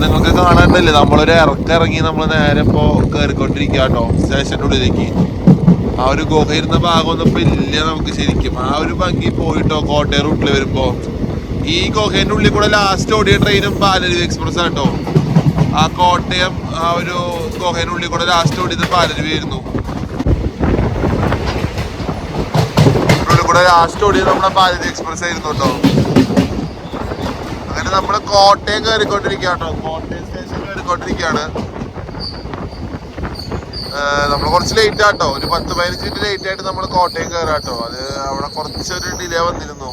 Speaker 1: നിങ്ങൾക്ക് കാണാണ്ടല്ലേ നമ്മളൊരു ഇറങ്ങി നമ്മൾ നേരെ ഇപ്പോൾ കയറിക്കൊണ്ടിരിക്കുക കേട്ടോ സ്റ്റേഷൻ്റെ ഉള്ളിലേക്ക്. ആ ഒരു ഗുഹ ഇരുന്ന ഭാഗമൊന്നും ഇപ്പം ഇല്ല നമുക്ക് ശരിക്കും. ആ ഒരു ഭംഗി പോയിട്ടോ കോട്ടയം റൂട്ടിൽ വരുമ്പോൾ. ഈ ഗുഹേൻ്റെ ഉള്ളിൽ കൂടെ ലാസ്റ്റ് ഓടിയ ട്രെയിനും പാലരുവി എക്സ്പ്രസ് ആട്ടോ. ആ കോട്ടയം ആ ഒരു ഗുഹേൻ്റെ ഉള്ളിൽ കൂടെ ലാസ്റ്റ് ഓടിയത് പാലരുവി ആയിരുന്നു. ഉള്ളിൽ കൂടെ ലാസ്റ്റ് ഓടിയത് നമ്മുടെ പാലരുവി എക്സ്പ്രസ് ആയിരുന്നു കേട്ടോ. അങ്ങനെ നമ്മൾ കോട്ടയം കയറിക്കൊണ്ടിരിക്കുക കേട്ടോ. കോട്ടയം സ്റ്റേഷൻ കയറിക്കൊണ്ടിരിക്കുകയാണ്. നമ്മൾ കുറച്ച് ലേറ്റ് ആട്ടോ. ഒരു 10-15 മിനിറ്റ് ലേറ്റ് ആയിട്ട് നമ്മൾ കോട്ടയം കയറാട്ടോ. അത് അവിടെ കുറച്ചൊരു ഡിലേ വന്നിരുന്നു.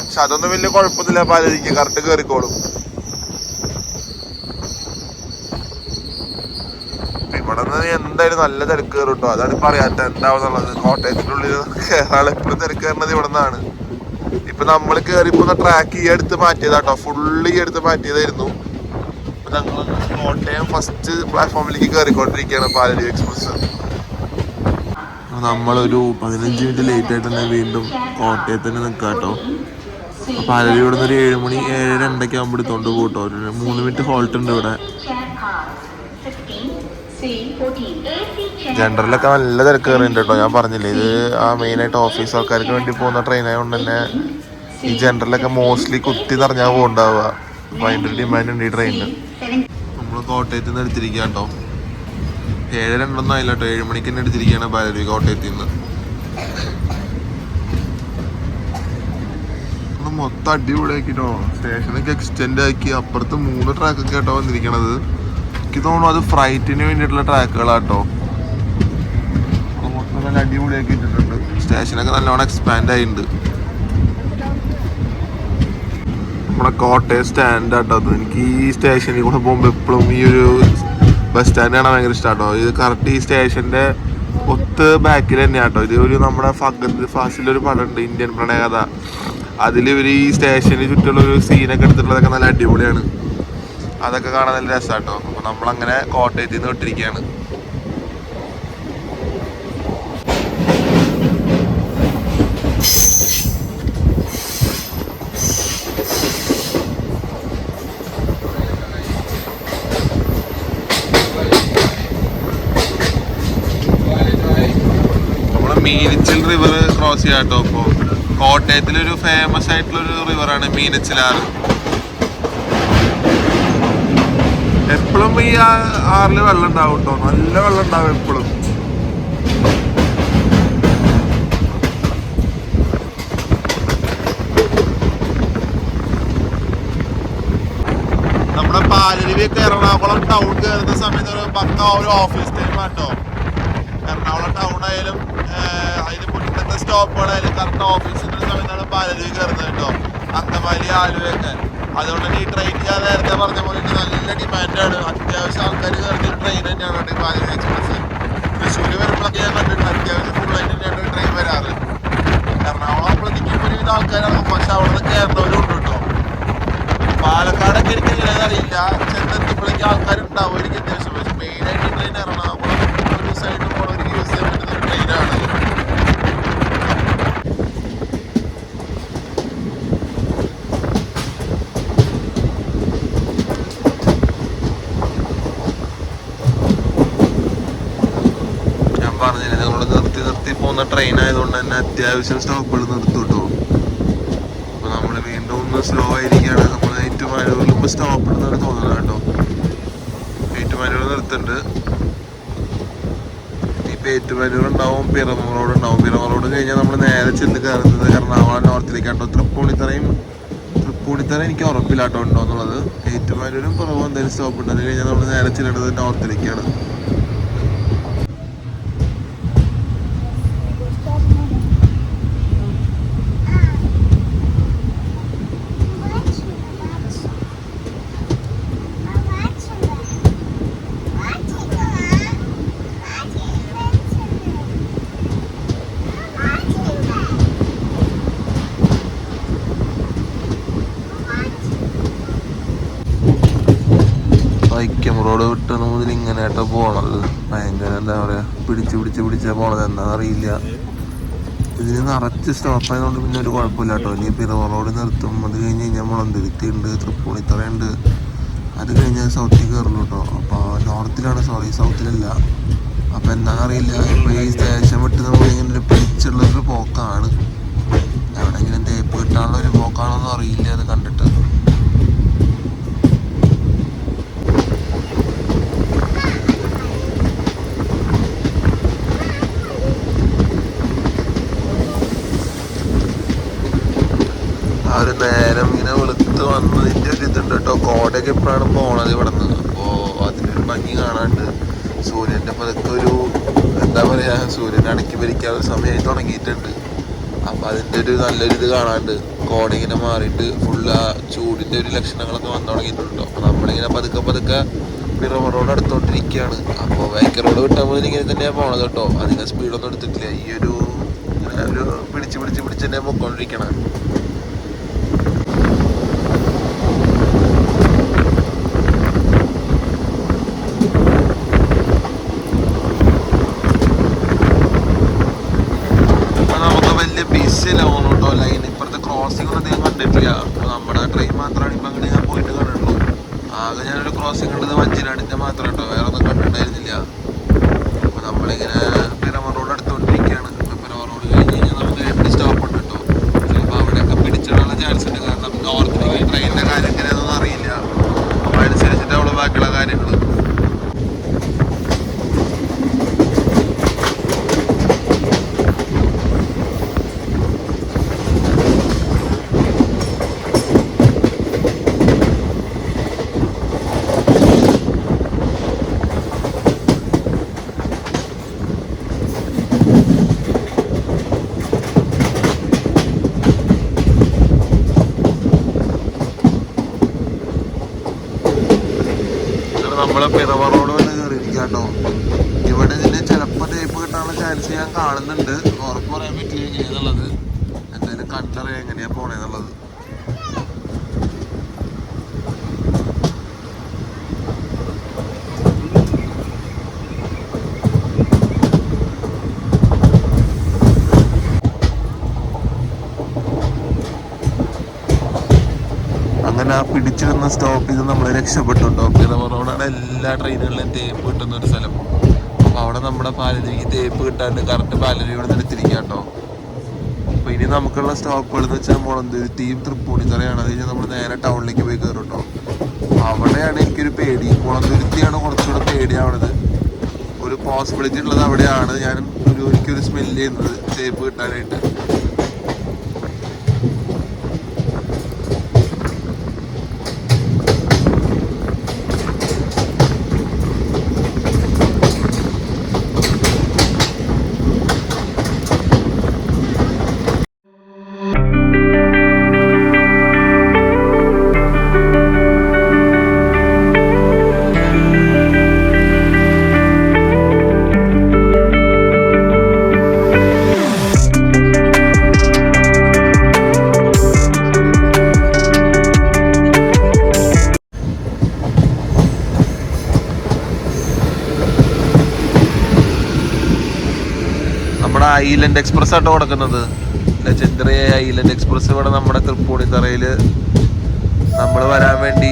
Speaker 1: പക്ഷെ അതൊന്നും വലിയ കുഴപ്പമൊന്നുമില്ല. പാലരിക്ക് കറക്റ്റ് കയറിക്കോളും. ഇവിടെ നിന്ന് എന്തായാലും നല്ല തിരക്ക് കയറും കേട്ടോ. അതാണ് പറയാത്ത എന്താവുന്നുള്ളത്. കോട്ടയത്തിൻ്റെ ഉള്ളിൽ കയറാൻ എപ്പോഴും തിരക്ക് കയറുന്നത് ഇവിടെ നിന്നാണ്. ഇപ്പൊ നമ്മൾ കയറിപ്പോന്ന ട്രാക്ക് ഈ അടുത്ത് മാറ്റിയതാട്ടോ. ഫുള്ള് ഈ അടുത്ത് മാറ്റിയതായിരുന്നു. അപ്പൊ ഞങ്ങൾ കോട്ടയം ഫസ്റ്റ് പ്ലാറ്റ്ഫോമിലേക്ക് കയറിക്കൊണ്ടിരിക്കുകയാണ് പാലരുവി എക്സ്പ്രസ്. നമ്മളൊരു 15 മിനിറ്റ് ലേറ്റ് ആയിട്ട് തന്നെ വീണ്ടും കോട്ടയത്ത് തന്നെ നിൽക്കാം കേട്ടോ. പാലരുവി ഇവിടെ നിന്ന് ഒരു 7 മണി 7:02 ആകുമ്പോൾ എടുത്തോണ്ട് പോട്ടോ. ഒരു 3 മിനിറ്റ് ഹോൾട്ട് ഉണ്ട് ഇവിടെ. ജനറലൊക്കെ നല്ല തിരക്ക് കയറിയിട്ടുണ്ട് കേട്ടോ. ഞാൻ പറഞ്ഞില്ലേ, ഇത് ആ മെയിനായിട്ട് ഓഫീസ് ആൾക്കാർക്ക് വേണ്ടി പോകുന്ന ട്രെയിൻ ആയതുകൊണ്ട് തന്നെ ഈ ജനറലൊക്കെ മോസ്റ്റ്ലി കുത്തി നിറഞ്ഞാൽ പോകുന്നുണ്ടാവുക. അപ്പോൾ അതിൻ്റെ ഒരു ഡിമാൻഡ് ഉണ്ട് ഈ ട്രെയിനിന്. നമ്മൾ കോട്ടയത്തിൽ നിന്ന് എടുത്തിരിക്കുക കേട്ടോ. 7:02 ആയില്ല കേട്ടോ. 7 മണിക്ക് തന്നെ എടുത്തിരിക്കുകയാണ് പാലരുവി കോട്ടയത്തിൽ നിന്ന്. മൊത്തം അടിപൊളിയാക്കിട്ടോ. സ്റ്റേഷനൊക്കെ എക്സ്റ്റെൻഡ് ആക്കി. അപ്പുറത്ത് 3 ട്രാക്കൊക്കെ കേട്ടോ വന്നിരിക്കണത്. എനിക്ക് തോന്നുന്നു അത് ഫ്രൈറ്റിന് വേണ്ടിയിട്ടുള്ള ട്രാക്കുകളാട്ടോ. മൊത്തം നല്ല അടിപൊളിയാക്കി ഇട്ടിട്ടുണ്ട്. സ്റ്റേഷനൊക്കെ നല്ലോണം എക്സ്പാൻഡ് ആയിട്ടുണ്ട്. നമ്മുടെ കോട്ടയം സ്റ്റാൻഡ് ആട്ടോ അത്. എനിക്ക് ഈ സ്റ്റേഷനിൽ കൂടെ പോകുമ്പോൾ എപ്പോഴും ഈ ഒരു ബസ് സ്റ്റാൻഡ് കാണാൻ ഭയങ്കര ഇഷ്ടമാട്ടോ. ഇത് കറക്റ്റ് ഈ സ്റ്റേഷൻ്റെ ഒത്ത് ബാക്കിൽ തന്നെയാണ് കേട്ടോ. ഇത് ഒരു നമ്മുടെ ഫഗത് ഫാസിലൊരു പടമുണ്ട്, ഇന്ത്യൻ പ്രണയകഥ. അതിൽ ഇവർ ഈ സ്റ്റേഷന് ചുറ്റുള്ളൊരു സീനൊക്കെ എടുത്തിട്ടുള്ളതൊക്കെ നല്ല അടിപൊളിയാണ്. അതൊക്കെ കാണാൻ നല്ല രസമാട്ടോ. അപ്പോൾ നമ്മളങ്ങനെ കോട്ടയത്തിൽ നിന്ന് വിട്ടിരിക്കുകയാണ്. ക്രോസ് ചെയ്യാം കേട്ടോ. ഇപ്പോൾ കോട്ടയത്തിലൊരു ഫേമസ് ആയിട്ടുള്ളൊരു റിവറാണ് മീനച്ചിലാറ്. എപ്പോഴും ഈ ആറിൽ വെള്ളം ഉണ്ടാവും കേട്ടോ, നല്ല വെള്ളം ഉണ്ടാവും എപ്പോഴും. നമ്മുടെ പാലരുവിയൊക്കെ എറണാകുളം ടൗൺ കയറുന്ന സമയത്ത് ഒരു പക്ക ഒരു ഓഫീസ് ടൈം കേട്ടോ. എറണാകുളം ടൗൺ ആയാലും അതിന് മുന്നത്തെ സ്റ്റോപ്പുകളായാലും കറക്റ്റ് ഓഫീസിന്റെ സമയത്താണ് പാലരുവി കയറുന്നത് കേട്ടോ. അങ്കമാലി ആലുവയൊക്കെ. അതുകൊണ്ട് തന്നെ ഈ ട്രെയിൻ ഞാൻ നേരത്തെ പറഞ്ഞ പോലെ നല്ല ഡിമാൻഡാണ്. അത്യാവശ്യം ആൾക്കാർ കയറുന്നൊരു ട്രെയിൻ തന്നെയാണ് കേട്ടോ ഈ പാലരുവി എക്സ്പ്രസ്. തൃശ്ശൂർ വരുമ്പോഴൊക്കെ ഞാൻ കണ്ടിട്ടുണ്ട് അത്യാവശ്യം ഫുള്ളായിട്ട് തന്നെയാണ് ട്രെയിൻ വരാറ്. എറണാകുളം ആകുമ്പോഴത്തേക്കും ഒരുവിധ ആൾക്കാരാണ്, പക്ഷെ അവിടെ നിന്ന് കയറുന്നവരും ഉണ്ട് കേട്ടോ. പാലക്കാടൊക്കെ എനിക്ക് എങ്ങനെയാണെന്ന് അറിയില്ല, ചെന്നെത്തുമ്പോഴേക്കും ആൾക്കാരുണ്ടാവുമായിരിക്കും അത്യാവശ്യം. പക്ഷെ മെയിനായിട്ട് ട്രെയിൻ എറണാകുളം ഒരു സൈഡ് പോകണമെങ്കിൽ യൂസ് ചെയ്യാൻ പറ്റുന്ന ഒരു ട്രെയിനാണ്. ഞാൻ പറഞ്ഞില്ലേ നമ്മൾ നിർത്തി നിർത്തി പോകുന്ന ട്രെയിൻ ആയതുകൊണ്ട് തന്നെ അത്യാവശ്യം സ്റ്റോപ്പുകൾ നിർത്തും കേട്ടോ. അപ്പോൾ നമ്മൾ വീണ്ടും ഒന്ന് സ്ലോ ആയിരിക്കുകയാണ്. നമ്മൾ ഏറ്റുമാനൂരിൽ ഇപ്പോൾ സ്റ്റോപ്പ് ഇടുന്നതാണ് തോന്നുന്നത് കേട്ടോ. ഏറ്റുമാനൂർ നിർത്തുന്നുണ്ട്. ഇനിയിപ്പോൾ ഏറ്റുമാനൂർ ഉണ്ടാവും, പിറമ റോഡ് ഉണ്ടാവും. പിറമ റോഡ് കഴിഞ്ഞാൽ നമ്മൾ നേരെ ചെന്ന് കയറുന്നത് എറണാകുളം നോർത്തിലേക്ക് കേട്ടോ. തൃപ്പൂണിത്തറ എനിക്ക് ഉറപ്പില്ല കേട്ടോ ഉണ്ടോ എന്നുള്ളത്. ഏറ്റുമാനൂരും പിറവും എന്തായാലും സ്റ്റോപ്പ് ഉണ്ട്. അത് കഴിഞ്ഞാൽ നമ്മൾ നേരെ ചെല്ലേണ്ടത് നോർത്തിലേക്കാണ്. വൈക്കം റോഡ് വിട്ടത് മുതൽ ഇങ്ങനെ ആയിട്ടാ പോണത്. ഭയങ്കര എന്താ പറയാ, പിടിച്ചാ പോണത് എന്താണെന്ന് അറിയില്ല. ഇതിന് നിറച്ച് സ്റ്റോപ്പ് ആയതുകൊണ്ട് പിന്നെ ഒരു കുഴപ്പമില്ല കേട്ടോ. ഇനി പിറവ റോഡ് നിർത്തും. അത് കഴിഞ്ഞ് കഴിഞ്ഞാൽ മുളന്തുരുത്തി ഉണ്ട്, തൃപ്പൂണിത്തറ ഉണ്ട്. അത് കഴിഞ്ഞാൽ സൗത്തിൽ കയറുള്ളൂ കേട്ടോ. അപ്പോൾ നോർത്തിലാണ്, സോറി സൗത്തിലല്ല. അപ്പോൾ എന്താണെന്നറിയില്ല. ഇപ്പോൾ ഈ സ്റ്റേഷൻ വിട്ട് നമ്മൾ ഇങ്ങനെ ഒരു പിടിച്ചുള്ളൊരു പോക്കാണ്. എവിടെയെങ്കിലും തേപ്പ് കിട്ടാനുള്ള ഒരു പോക്കാണോന്നും അറിയില്ല അത് കണ്ടിട്ട്. ഒരു നേരം ഇങ്ങനെ വെളുത്ത് വന്നതിൻ്റെ ഒരു ഇതുണ്ട് കേട്ടോ. കോടയൊക്കെ എപ്പോഴാണ് പോണത് ഇവിടെ നിന്ന്. അപ്പോൾ അതിനൊരു ഭംഗി കാണാണ്ട്. സൂര്യൻ്റെ പതുക്കെ ഒരു എന്താ പറയുക, സൂര്യനെ അടക്കി ഭരിക്കാനുള്ള സമയമായി തുടങ്ങിയിട്ടുണ്ട്. അപ്പോൾ അതിൻ്റെ ഒരു നല്ലൊരു ഇത് കാണാണ്ട്. കോട ഇങ്ങനെ മാറിയിട്ട് ഫുള്ള് ആ ചൂടിൻ്റെ ഒരു ലക്ഷണങ്ങളൊക്കെ വന്നു തുടങ്ങിയിട്ടുണ്ട്. അപ്പോൾ നമ്മളിങ്ങനെ പതുക്കെ പിറവ റോഡ് എടുത്തോണ്ടിരിക്കുകയാണ്. അപ്പോൾ വൈക്കം റോഡ് വിട്ടാൽ ഇങ്ങനെ തന്നെയാണ് പോണത് കേട്ടോ. അധികം സ്പീഡൊന്നും എടുത്തിട്ടില്ല. ഈ ഒരു ഇങ്ങനെ ഒരു പിടിച്ച് തന്നെ പോയിക്കൊണ്ടിരിക്കണം. കേട്ടോ. ലൈൻ ഇപ്പുറത്തെ ക്രോസിംഗ് ഒന്നും അധികം കണ്ടിട്ടില്ല. അപ്പോൾ നമ്മുടെ ട്രെയിൻ മാത്രമാണ് ഇപ്പം അങ്ങനെ ഞാൻ പോയിട്ട് കണ്ടിട്ടുള്ളൂ. ആകെ ഞാനൊരു ക്രോസിംഗ് കണ്ടത് വഞ്ചിനാടിൻ്റെ മാത്രം കേട്ടോ, വേറെ ഒന്നും കണ്ടിട്ടുണ്ടായിരുന്നില്ല. അപ്പോൾ നമ്മളിങ്ങനെ പിറവ റോഡ് എടുത്തുകൊണ്ടിരിക്കുകയാണ്. ഇപ്പോൾ പിറവ റോഡ് കഴിഞ്ഞ് കഴിഞ്ഞാൽ നമുക്ക് 8 സ്റ്റോപ്പ് ഉണ്ട് കേട്ടോ. ചിലപ്പോൾ അവിടെയൊക്കെ പിടിച്ചിടാനുള്ള ചാൻസ് ഉണ്ട്. കാരണം നോർത്തിലേക്ക് ട്രെയിനിൻ്റെ കാര്യം എങ്ങനെയാണെന്നൊന്നും അറിയില്ല. അപ്പോൾ അനുസരിച്ചിട്ട് അവൾ ബാക്കിയുള്ള കാര്യങ്ങൾ. നമ്മളെ പിറവ റോഡ് വന്ന് കയറിയിരിക്കുക കേട്ടോ. ഇവിടെ ഇതിന് ചിലപ്പോൾ തേപ്പ് കിട്ടാനുള്ള ചാൻസ് ഞാൻ കാണുന്നുണ്ട്. ഉറപ്പ് പറയാൻ പറ്റില്ല എങ്ങനെയാന്നുള്ളത്. എന്തായാലും കണ്ടറിയാം എങ്ങനെയാ പോണേന്നുള്ളത്. അങ്ങനെ ആ പിടിച്ചിരുന്ന സ്റ്റോപ്പ് ചെയ്ത് നമ്മളെ രക്ഷപ്പെട്ടു കേട്ടോ. പിറവ റോഡാണ് എല്ലാ ട്രെയിനുകളിലും തേപ്പ് കിട്ടുന്ന ഒരു സ്ഥലം. അപ്പോൾ അവിടെ നമ്മുടെ പാലരുവിക്ക് തേപ്പ് കിട്ടാണ്ട് കറക്റ്റ് പാലരുവി ഇവിടെ നിന്ന് എടുത്തിരിക്കുക കേട്ടോ. അപ്പോൾ ഇനി നമുക്കുള്ള സ്റ്റോപ്പുകൾ എന്ന് വെച്ചാൽ മുളന്തുരുത്തിയും തൃപ്പൂണിത്തറയാണ്. അത് കഴിഞ്ഞാൽ നമ്മൾ നേരെ ടൗണിലേക്ക് പോയി കയറും കേട്ടോ. അവിടെയാണ് എനിക്കൊരു പേടി. മുളന്തുരുത്തിയാണ് കുറച്ചുകൂടെ പേടിയാവണത്. ഒരു പോസിബിലിറ്റി ഉള്ളത് അവിടെയാണ്. എനിക്കൊരു സ്മെല്ല് ചെയ്യുന്നത് സേഫ് കിട്ടാനായിട്ട്. നമ്മുടെ ഐലൻഡ് എക്സ്പ്രസ് ആട്ടോ കൊടുക്കുന്നത്. ലെജൻഡറി ഐലൻഡ് എക്സ്പ്രസ് ഇവിടെ നമ്മുടെ തൃപ്പൂണിത്തറയിൽ നമ്മൾ വരാൻ വേണ്ടി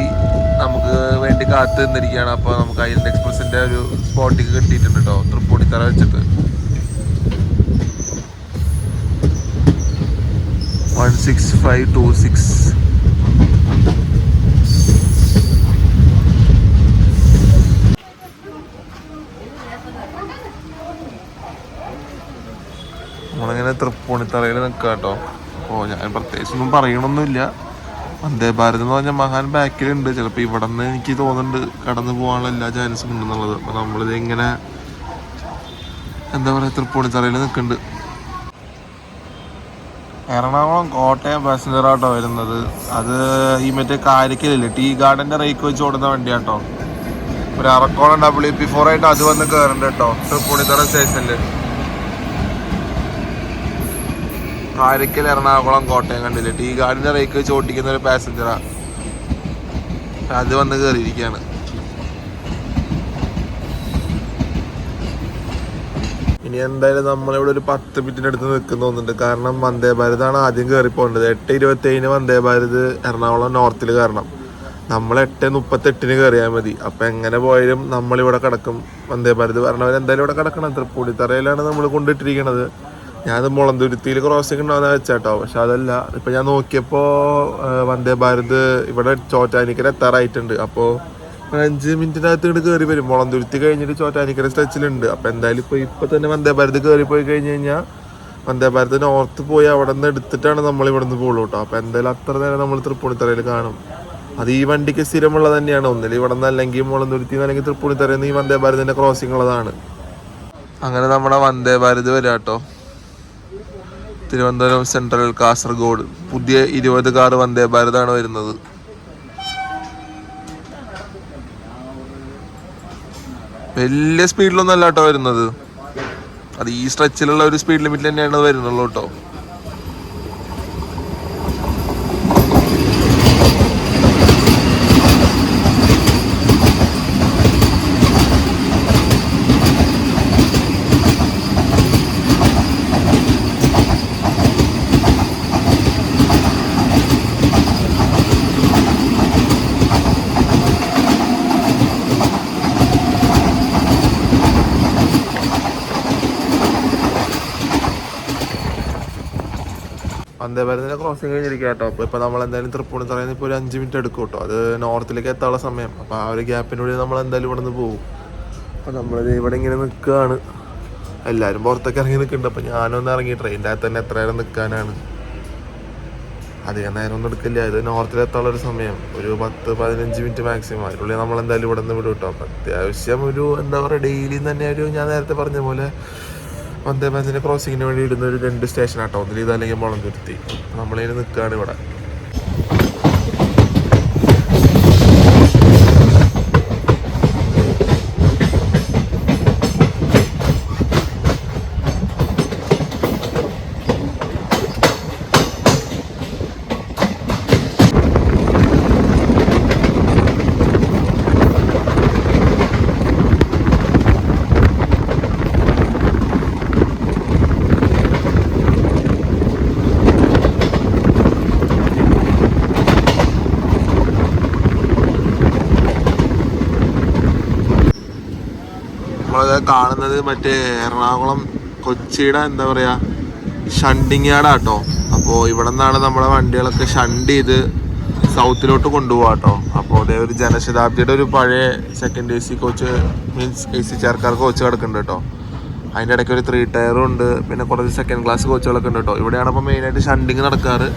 Speaker 1: നമുക്ക് വേണ്ടി കാത്തു നിന്നിരിക്കുകയാണ്. അപ്പോൾ നമുക്ക് ഐലൻഡ് എക്സ്പ്രസിൻ്റെ ഒരു സ്പോട്ടിക്ക് കിട്ടിയിട്ടുണ്ട് കേട്ടോ, തൃപ്പൂണിത്തറ വെച്ചിട്ട്. 16526. നമ്മളിങ്ങനെ തൃപ്പൂണിത്തറയിൽ നിൽക്കുക കേട്ടോ. അപ്പോൾ ഞാൻ പ്രത്യേകിച്ചൊന്നും പറയണമൊന്നുമില്ല. വന്ദേ ഭാരത് എന്ന് പറഞ്ഞാൽ മഹാൻ ബാക്കിലുണ്ട്. ചിലപ്പോൾ ഇവിടെ നിന്ന് എനിക്ക് തോന്നുന്നുണ്ട് കടന്നു പോകാനുള്ള എല്ലാ ചാൻസും ഉണ്ടെന്നുള്ളത്. അപ്പോൾ നമ്മളിത് ഇങ്ങനെ എന്താ പറയുക തൃപ്പൂണിത്തറയിൽ നിൽക്കുന്നുണ്ട്. എറണാകുളം കോട്ടയം പാസഞ്ചർ ആട്ടോ വരുന്നത്. അത് ഈ മറ്റേ കാരിക്കലില്ലേ ടീ ഗാർഡൻ്റെ റേക്ക് വെച്ച് ഓടുന്ന വണ്ടിയാട്ടോ. ഒരു അറക്കോളം WP4 ആയിട്ട് അത് വന്ന് കയറുന്നുണ്ട് കേട്ടോ തൃപ്പൂണിത്തറ സ്റ്റേഷനിൽ. കാരിക്കൽ എറണാകുളം കോട്ടയം കണ്ടില്ലേ ടീ ഗാർഡൻ്റെ റേക്ക് വെച്ച് ഓട്ടിക്കുന്ന ഒരു പാസഞ്ചറാണ്. അത് വന്ന് കയറിയിരിക്കുകയാണ്. ഇനി എന്തായാലും നമ്മളിവിടെ ഒരു 10 മിനിറ്റിൻ്റെ അടുത്ത് നിൽക്കുന്ന തോന്നുന്നുണ്ട്. കാരണം വന്ദേ ഭാരതാണ് ആദ്യം കയറിപ്പോകേണ്ടത്. 8:27 വന്ദേ ഭാരത് എറണാകുളം നോർത്തിൽ കയറണം. നമ്മൾ 8:38 കയറിയാൽ മതി. അപ്പം എങ്ങനെ പോയാലും നമ്മളിവിടെ കിടക്കും. വന്ദേ ഭാരത് വരണവരെന്തായാലും ഇവിടെ കിടക്കണം. തൃപ്പൂണിത്തറയിലാണ് നമ്മൾ കൊണ്ടിട്ടിരിക്കണത്. ഞാനത് മുളന്തുരുത്തിയിൽ ക്രോസിംഗ് ഉണ്ടാവുന്ന വെച്ചാട്ടോ. പക്ഷെ അതല്ല, ഇപ്പം ഞാൻ നോക്കിയപ്പോൾ വന്ദേ ഭാരത് ഇവിടെ ചോറ്റാനിക്കര എത്താറായിട്ടുണ്ട്. അപ്പോൾ 5 മിനിറ്റിനകത്ത് ഇങ്ങോട്ട് കയറി വരും. മുളന്തുരുത്തി കഴിഞ്ഞിട്ട് ചോറ്റാനിക്കര സ്ട്രെച്ചിലുണ്ട്. അപ്പോൾ എന്തായാലും ഇപ്പോൾ തന്നെ വന്ദേ ഭാരത് കയറി പോയി കഴിഞ്ഞ് കഴിഞ്ഞാൽ വന്ദേ ഭാരത് നോർത്ത് പോയി അവിടെ നിന്ന് എടുത്തിട്ടാണ് നമ്മൾ ഇവിടെ നിന്ന് പോകുള്ളൂ കേട്ടോ. അപ്പോൾ എന്തായാലും അത്ര നേരം നമ്മൾ തൃപ്പൂണിത്തറയിൽ കാണും. അത് ഈ വണ്ടിക്ക് സ്ഥിരമുള്ളത് തന്നെയാണ്. ഒന്നിൽ ഇവിടെ നിന്ന് അല്ലെങ്കിൽ മുളന്തുരുത്തി അല്ലെങ്കിൽ തൃപ്പൂണിത്തറയിൽ നിന്ന് ഈ വന്ദേ ഭാരതിൻ്റെ ക്രോസിംഗ് ഉള്ളതാണ്. അങ്ങനെ നമ്മുടെ വന്ദേ ഭാരത് വരാം കേട്ടോ. തിരുവനന്തപുരം സെൻട്രൽ കാസർഗോഡ് പുതിയ 20 കാർ വന്ദേ ഭാരതാണ് വരുന്നത്. വലിയ സ്പീഡിലൊന്നും അല്ല കേട്ടോ വരുന്നത്. അത് ഈ സ്ട്രെച്ചിലുള്ള ഒരു സ്പീഡ് ലിമിറ്റിൽ തന്നെയാണ് വരുന്നുള്ളൂ കേട്ടോ. വന്ദേ ഭാരതിൻ്റെ ക്രോസിങ് കഴിഞ്ഞിരിക്കുക കേട്ടോ. അപ്പോൾ ഇപ്പോൾ നമ്മൾ എന്തായാലും തൃപ്പൂണിത്തറയിൽ നിന്ന് ഇപ്പോൾ ഒരു 5 മിനിറ്റ് എടുക്കും കേട്ടോ. അത് നോർത്തിലേക്ക് എത്താനുള്ള സമയം. അപ്പോൾ ആ ഒരു ഗ്യാപ്പിനുള്ളിൽ നമ്മൾ എന്തായാലും ഇവിടെ നിന്ന് പോകും. അപ്പോൾ നമ്മളിത് ഇവിടെ ഇങ്ങനെ നിൽക്കുകയാണ്. എല്ലാവരും പുറത്തൊക്കെ ഇറങ്ങി നിൽക്കുന്നുണ്ട്. അപ്പോൾ ഞാനൊന്ന് ഇറങ്ങി ട്രെയിനിൻ്റെ അകത്ത് തന്നെ എത്ര നേരം നിൽക്കാനാണ്. അധികം നേരം ഒന്നും എടുക്കില്ല. ഇത് നോർത്തിലെത്താനുള്ളൊരു സമയം ഒരു 10-15 മിനിറ്റ് മാക്സിമം. അതിനുള്ളിൽ നമ്മൾ എന്തായാലും ഇവിടെ നിന്ന് വിടും കേട്ടോ. അപ്പോൾ അത്യാവശ്യം ഒരു എന്താ പറയുക ഡെയിലി തന്നെ ഒരു ഞാൻ നേരത്തെ പറഞ്ഞ പോലെ വന്ദേ ഭാരതിൻ്റെ ക്രോസിങ്ങിന് വേണ്ടി ഇടുന്ന ഒരു 2 സ്റ്റേഷനാട്ടോ. ഒന്നിൽ ഇത് അല്ലെങ്കിൽ മുളന്തുരുത്തി. നമ്മളിങ്ങനെ നിൽക്കുകയാണ് ഇവിടെ. നമ്മളത് കാണുന്നത് മറ്റേ എറണാകുളം കൊച്ചിയുടെ എന്താ പറയുക ഷണ്ടിങ് യാർഡാട്ടോ. അപ്പോൾ ഇവിടെ നിന്നാണ് നമ്മളെ വണ്ടികളൊക്കെ ഷണ്ട് ചെയ്ത് സൗത്തിലോട്ട് കൊണ്ടുപോകാം കേട്ടോ. അപ്പോൾ അതേ ഒരു ജനശതാബ്ദിയുടെ ഒരു പഴയ second AC coach, means AC chair car coach കിടക്കുന്നുണ്ട് കേട്ടോ. അതിൻ്റെ ഇടയ്ക്ക് ഒരു 3 ടയറും ഉണ്ട്, പിന്നെ കുറച്ച് സെക്കൻഡ് ക്ലാസ് കോച്ചുകളൊക്കെ ഉണ്ട് കേട്ടോ. ഇവിടെയാണ് അപ്പോൾ മെയിനായിട്ട് ഷണ്ടിങ് നടക്കാറ്.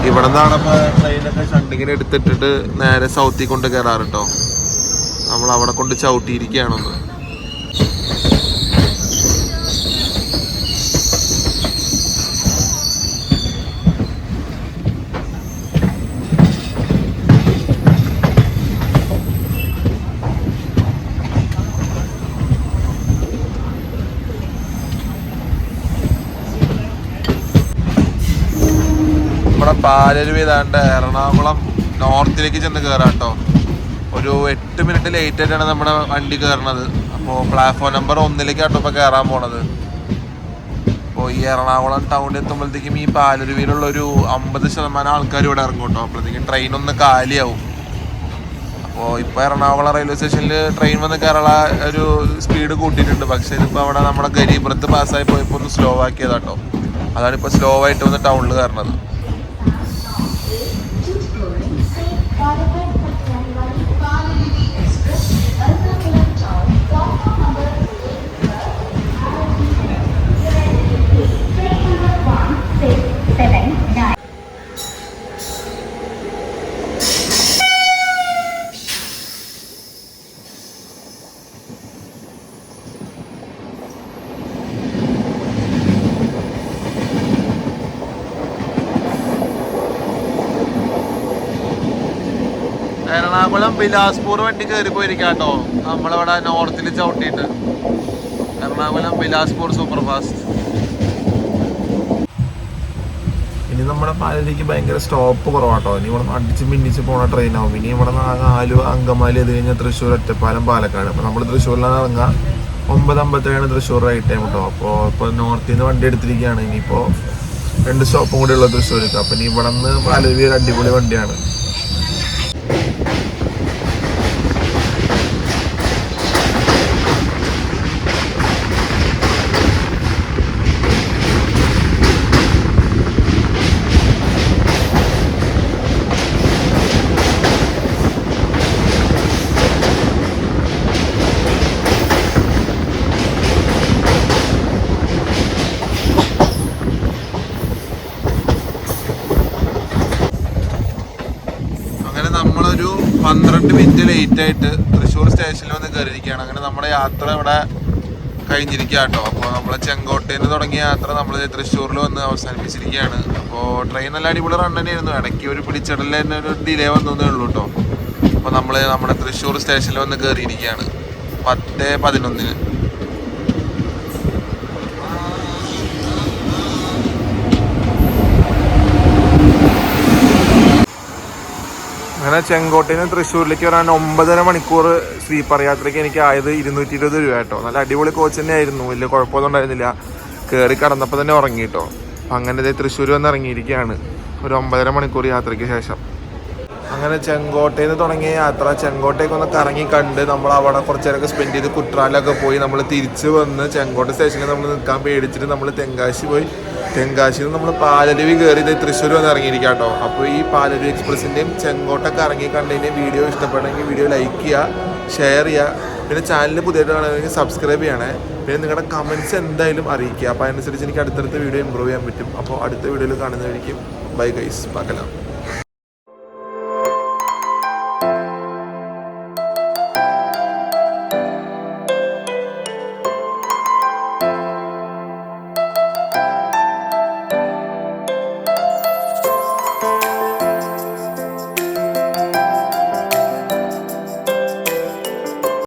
Speaker 1: ഇവിടെ നിന്നാണ് അപ്പോൾ ട്രെയിനൊക്കെ ഷണ്ടിങ്ങിന് എടുത്തിട്ടിട്ട് നേരെ സൗത്തിൽ കൊണ്ട് കയറാറ് കേട്ടോ. നമ്മൾ അവിടെ കൊണ്ട് ചവിട്ടിയിരിക്കുകയാണൊന്ന്. നമ്മുടെ പാലരുവി ഏതാണ്ട് എറണാകുളം നോർത്തിലേക്ക് ചെന്ന് കയറാം കേട്ടോ. ഒരു 8 മിനിറ്റ് ലേറ്റ് ആയിട്ടാണ് നമ്മുടെ വണ്ടി കയറണത്. അപ്പോൾ പ്ലാറ്റ്ഫോം നമ്പർ 1 ഇപ്പോൾ കയറാൻ പോണത്. അപ്പോൾ ഈ എറണാകുളം ടൗണിൽ എത്തുമ്പോഴത്തേക്കും ഈ പാലരുവിയിലുള്ളൊരു 50% ആൾക്കാർ ഇവിടെ ഇറങ്ങും കേട്ടോ. അപ്പോഴത്തേക്കും ട്രെയിൻ ഒന്ന് കാലിയാവും. അപ്പോൾ ഇപ്പോൾ എറണാകുളം റെയിൽവേ സ്റ്റേഷനിൽ ട്രെയിൻ വന്ന് കയറാനുള്ള ഒരു സ്പീഡ് കൂട്ടിയിട്ടുണ്ട്. പക്ഷേ ഇതിപ്പോൾ അവിടെ നമ്മുടെ ഗരീബ്രത്ത് പാസ്സായി പോയപ്പോൾ ഒന്ന് സ്ലോ ആക്കിയതാട്ടോ. അതാണ് ഇപ്പോൾ സ്ലോ ആയിട്ട് വന്ന് ടൗണിൽ കയറണത്. എറണാകുളം ബിലാസ്പൂർ വണ്ടി കയറി പോയിരിക്കാം കേട്ടോ. നമ്മളിവിടെ നോർത്തിൽ ചവിട്ടിയിട്ട് എറണാകുളം ബിലാസ്പൂർ സൂപ്പർ ഫാസ്റ്റ്. ഇനി നമ്മുടെ പാലരുവിക്ക് ഭയങ്കര സ്റ്റോപ്പ് കുറവാട്ടോ. ഇനി ഇവിടെ അടിച്ച് മിന്നിച്ച് പോണ ട്രെയിനാവും. ഇനി ഇവിടെ നിന്ന് ആലുവ, അങ്കമാലി, അത് കഴിഞ്ഞാൽ തൃശ്ശൂർ, ഒറ്റപ്പാലം, പാലക്കാട്. അപ്പോൾ നമ്മൾ തൃശ്ശൂരിലാണ് ഇറങ്ങുക. 9:57 തൃശ്ശൂർ റൈറ്റ് ടൈം കേട്ടോ. അപ്പോൾ ഇപ്പോൾ നോർത്തിൽ നിന്ന് വണ്ടി എടുത്തിരിക്കുകയാണ്. ഇനിയിപ്പോൾ 2 സ്റ്റോപ്പും കൂടി ഉള്ളത് തൃശ്ശൂർക്ക്. അപ്പോൾ ഇനി ഇവിടെ നിന്ന് പാലരുവി ഒരു അടിപൊളി വണ്ടിയാണ്. നമ്മളൊരു 12 മിനിറ്റ് ലേറ്റ് ആയിട്ട് തൃശ്ശൂർ സ്റ്റേഷനിൽ വന്ന് കയറിയിരിക്കുകയാണ്. അങ്ങനെ നമ്മുടെ യാത്ര ഇവിടെ കഴിഞ്ഞിരിക്കുക കേട്ടോ. അപ്പോൾ നമ്മൾ ചെങ്കോട്ടയിൽ നിന്ന് തുടങ്ങിയ യാത്ര നമ്മൾ തൃശ്ശൂരിൽ വന്ന് അവസാനിപ്പിച്ചിരിക്കുകയാണ്. അപ്പോൾ ട്രെയിൻ നല്ല അടിപൊളി റൺ തന്നെയായിരുന്നു. ഇടയ്ക്ക് ഒരു പിടിച്ചിടലിൽ തന്നെ ഒരു ഡിലേ വന്നേ ഉള്ളൂ കേട്ടോ. അപ്പോൾ നമ്മൾ നമ്മുടെ തൃശ്ശൂർ സ്റ്റേഷനിൽ വന്ന് കയറിയിരിക്കുകയാണ് 10:11. അങ്ങനെ ചെങ്കോട്ടയിൽ നിന്ന് തൃശ്ശൂരിലേക്ക് വരാൻ 9.5 മണിക്കൂർ സ്ലീപ്പർ യാത്രയ്ക്ക് എനിക്ക് ആയത് 220 രൂപ കേട്ടോ. നല്ല അടിപൊളി കോച്ച് തന്നെ ആയിരുന്നു. വലിയ കുഴപ്പമൊന്നും ഉണ്ടായിരുന്നില്ല. കയറി കടന്നപ്പോൾ തന്നെ ഉറങ്ങി കേട്ടോ. അങ്ങനെ തൃശ്ശൂർ വന്ന് ഇറങ്ങിയിരിക്കുകയാണ് ഒരു 9.5 മണിക്കൂർ യാത്രയ്ക്ക് ശേഷം. അങ്ങനെ ചെങ്കോട്ടയിൽ നിന്ന് തുടങ്ങിയ യാത്ര ചെങ്കോട്ടേക്ക് ഒന്ന് കറങ്ങി കണ്ട് നമ്മൾ അവിടെ കുറച്ച് നേരമൊക്കെ സ്പെൻഡ് ചെയ്ത് കുട്രാലൊക്കെ പോയി നമ്മൾ തിരിച്ച് വന്ന് ചെങ്കോട്ട സ്റ്റേഷനിൽ നമ്മൾ നിൽക്കാൻ പേടിച്ചിട്ട് നമ്മൾ തെങ്കാശി പോയി. തെങ്കാശിയിൽ നിന്ന് നമ്മൾ പാലരുവി കയറി തൃശ്ശൂർ വന്ന് ഇറങ്ങിയിരിക്കാം കേട്ടോ. അപ്പോൾ ഈ പാലരുവി എക്സ്പ്രസിൻ്റെയും ചെങ്കോട്ടൊക്കെ ഇറങ്ങി കണ്ടതിൻ്റെയും വീഡിയോ ഇഷ്ടപ്പെടണമെങ്കിൽ വീഡിയോ ലൈക്ക് ചെയ്യുക, ഷെയർ ചെയ്യുക. പിന്നെ ചാനൽ പുതിയതായിട്ട് കാണുകയാണെങ്കിൽ സബ്സ്ക്രൈബ് ചെയ്യണേ. പിന്നെ നിങ്ങളുടെ കമൻറ്റ്സ് എന്തായാലും അറിയിക്കുക. അപ്പോൾ അതനുസരിച്ച് എനിക്ക് അടുത്തടുത്ത വീഡിയോ ഇമ്പ്രൂവ് ചെയ്യാൻ പറ്റും. അപ്പോൾ അടുത്ത വീഡിയോയിൽ കാണുന്നതായിരിക്കും. Bye guys, പാക്കലാം.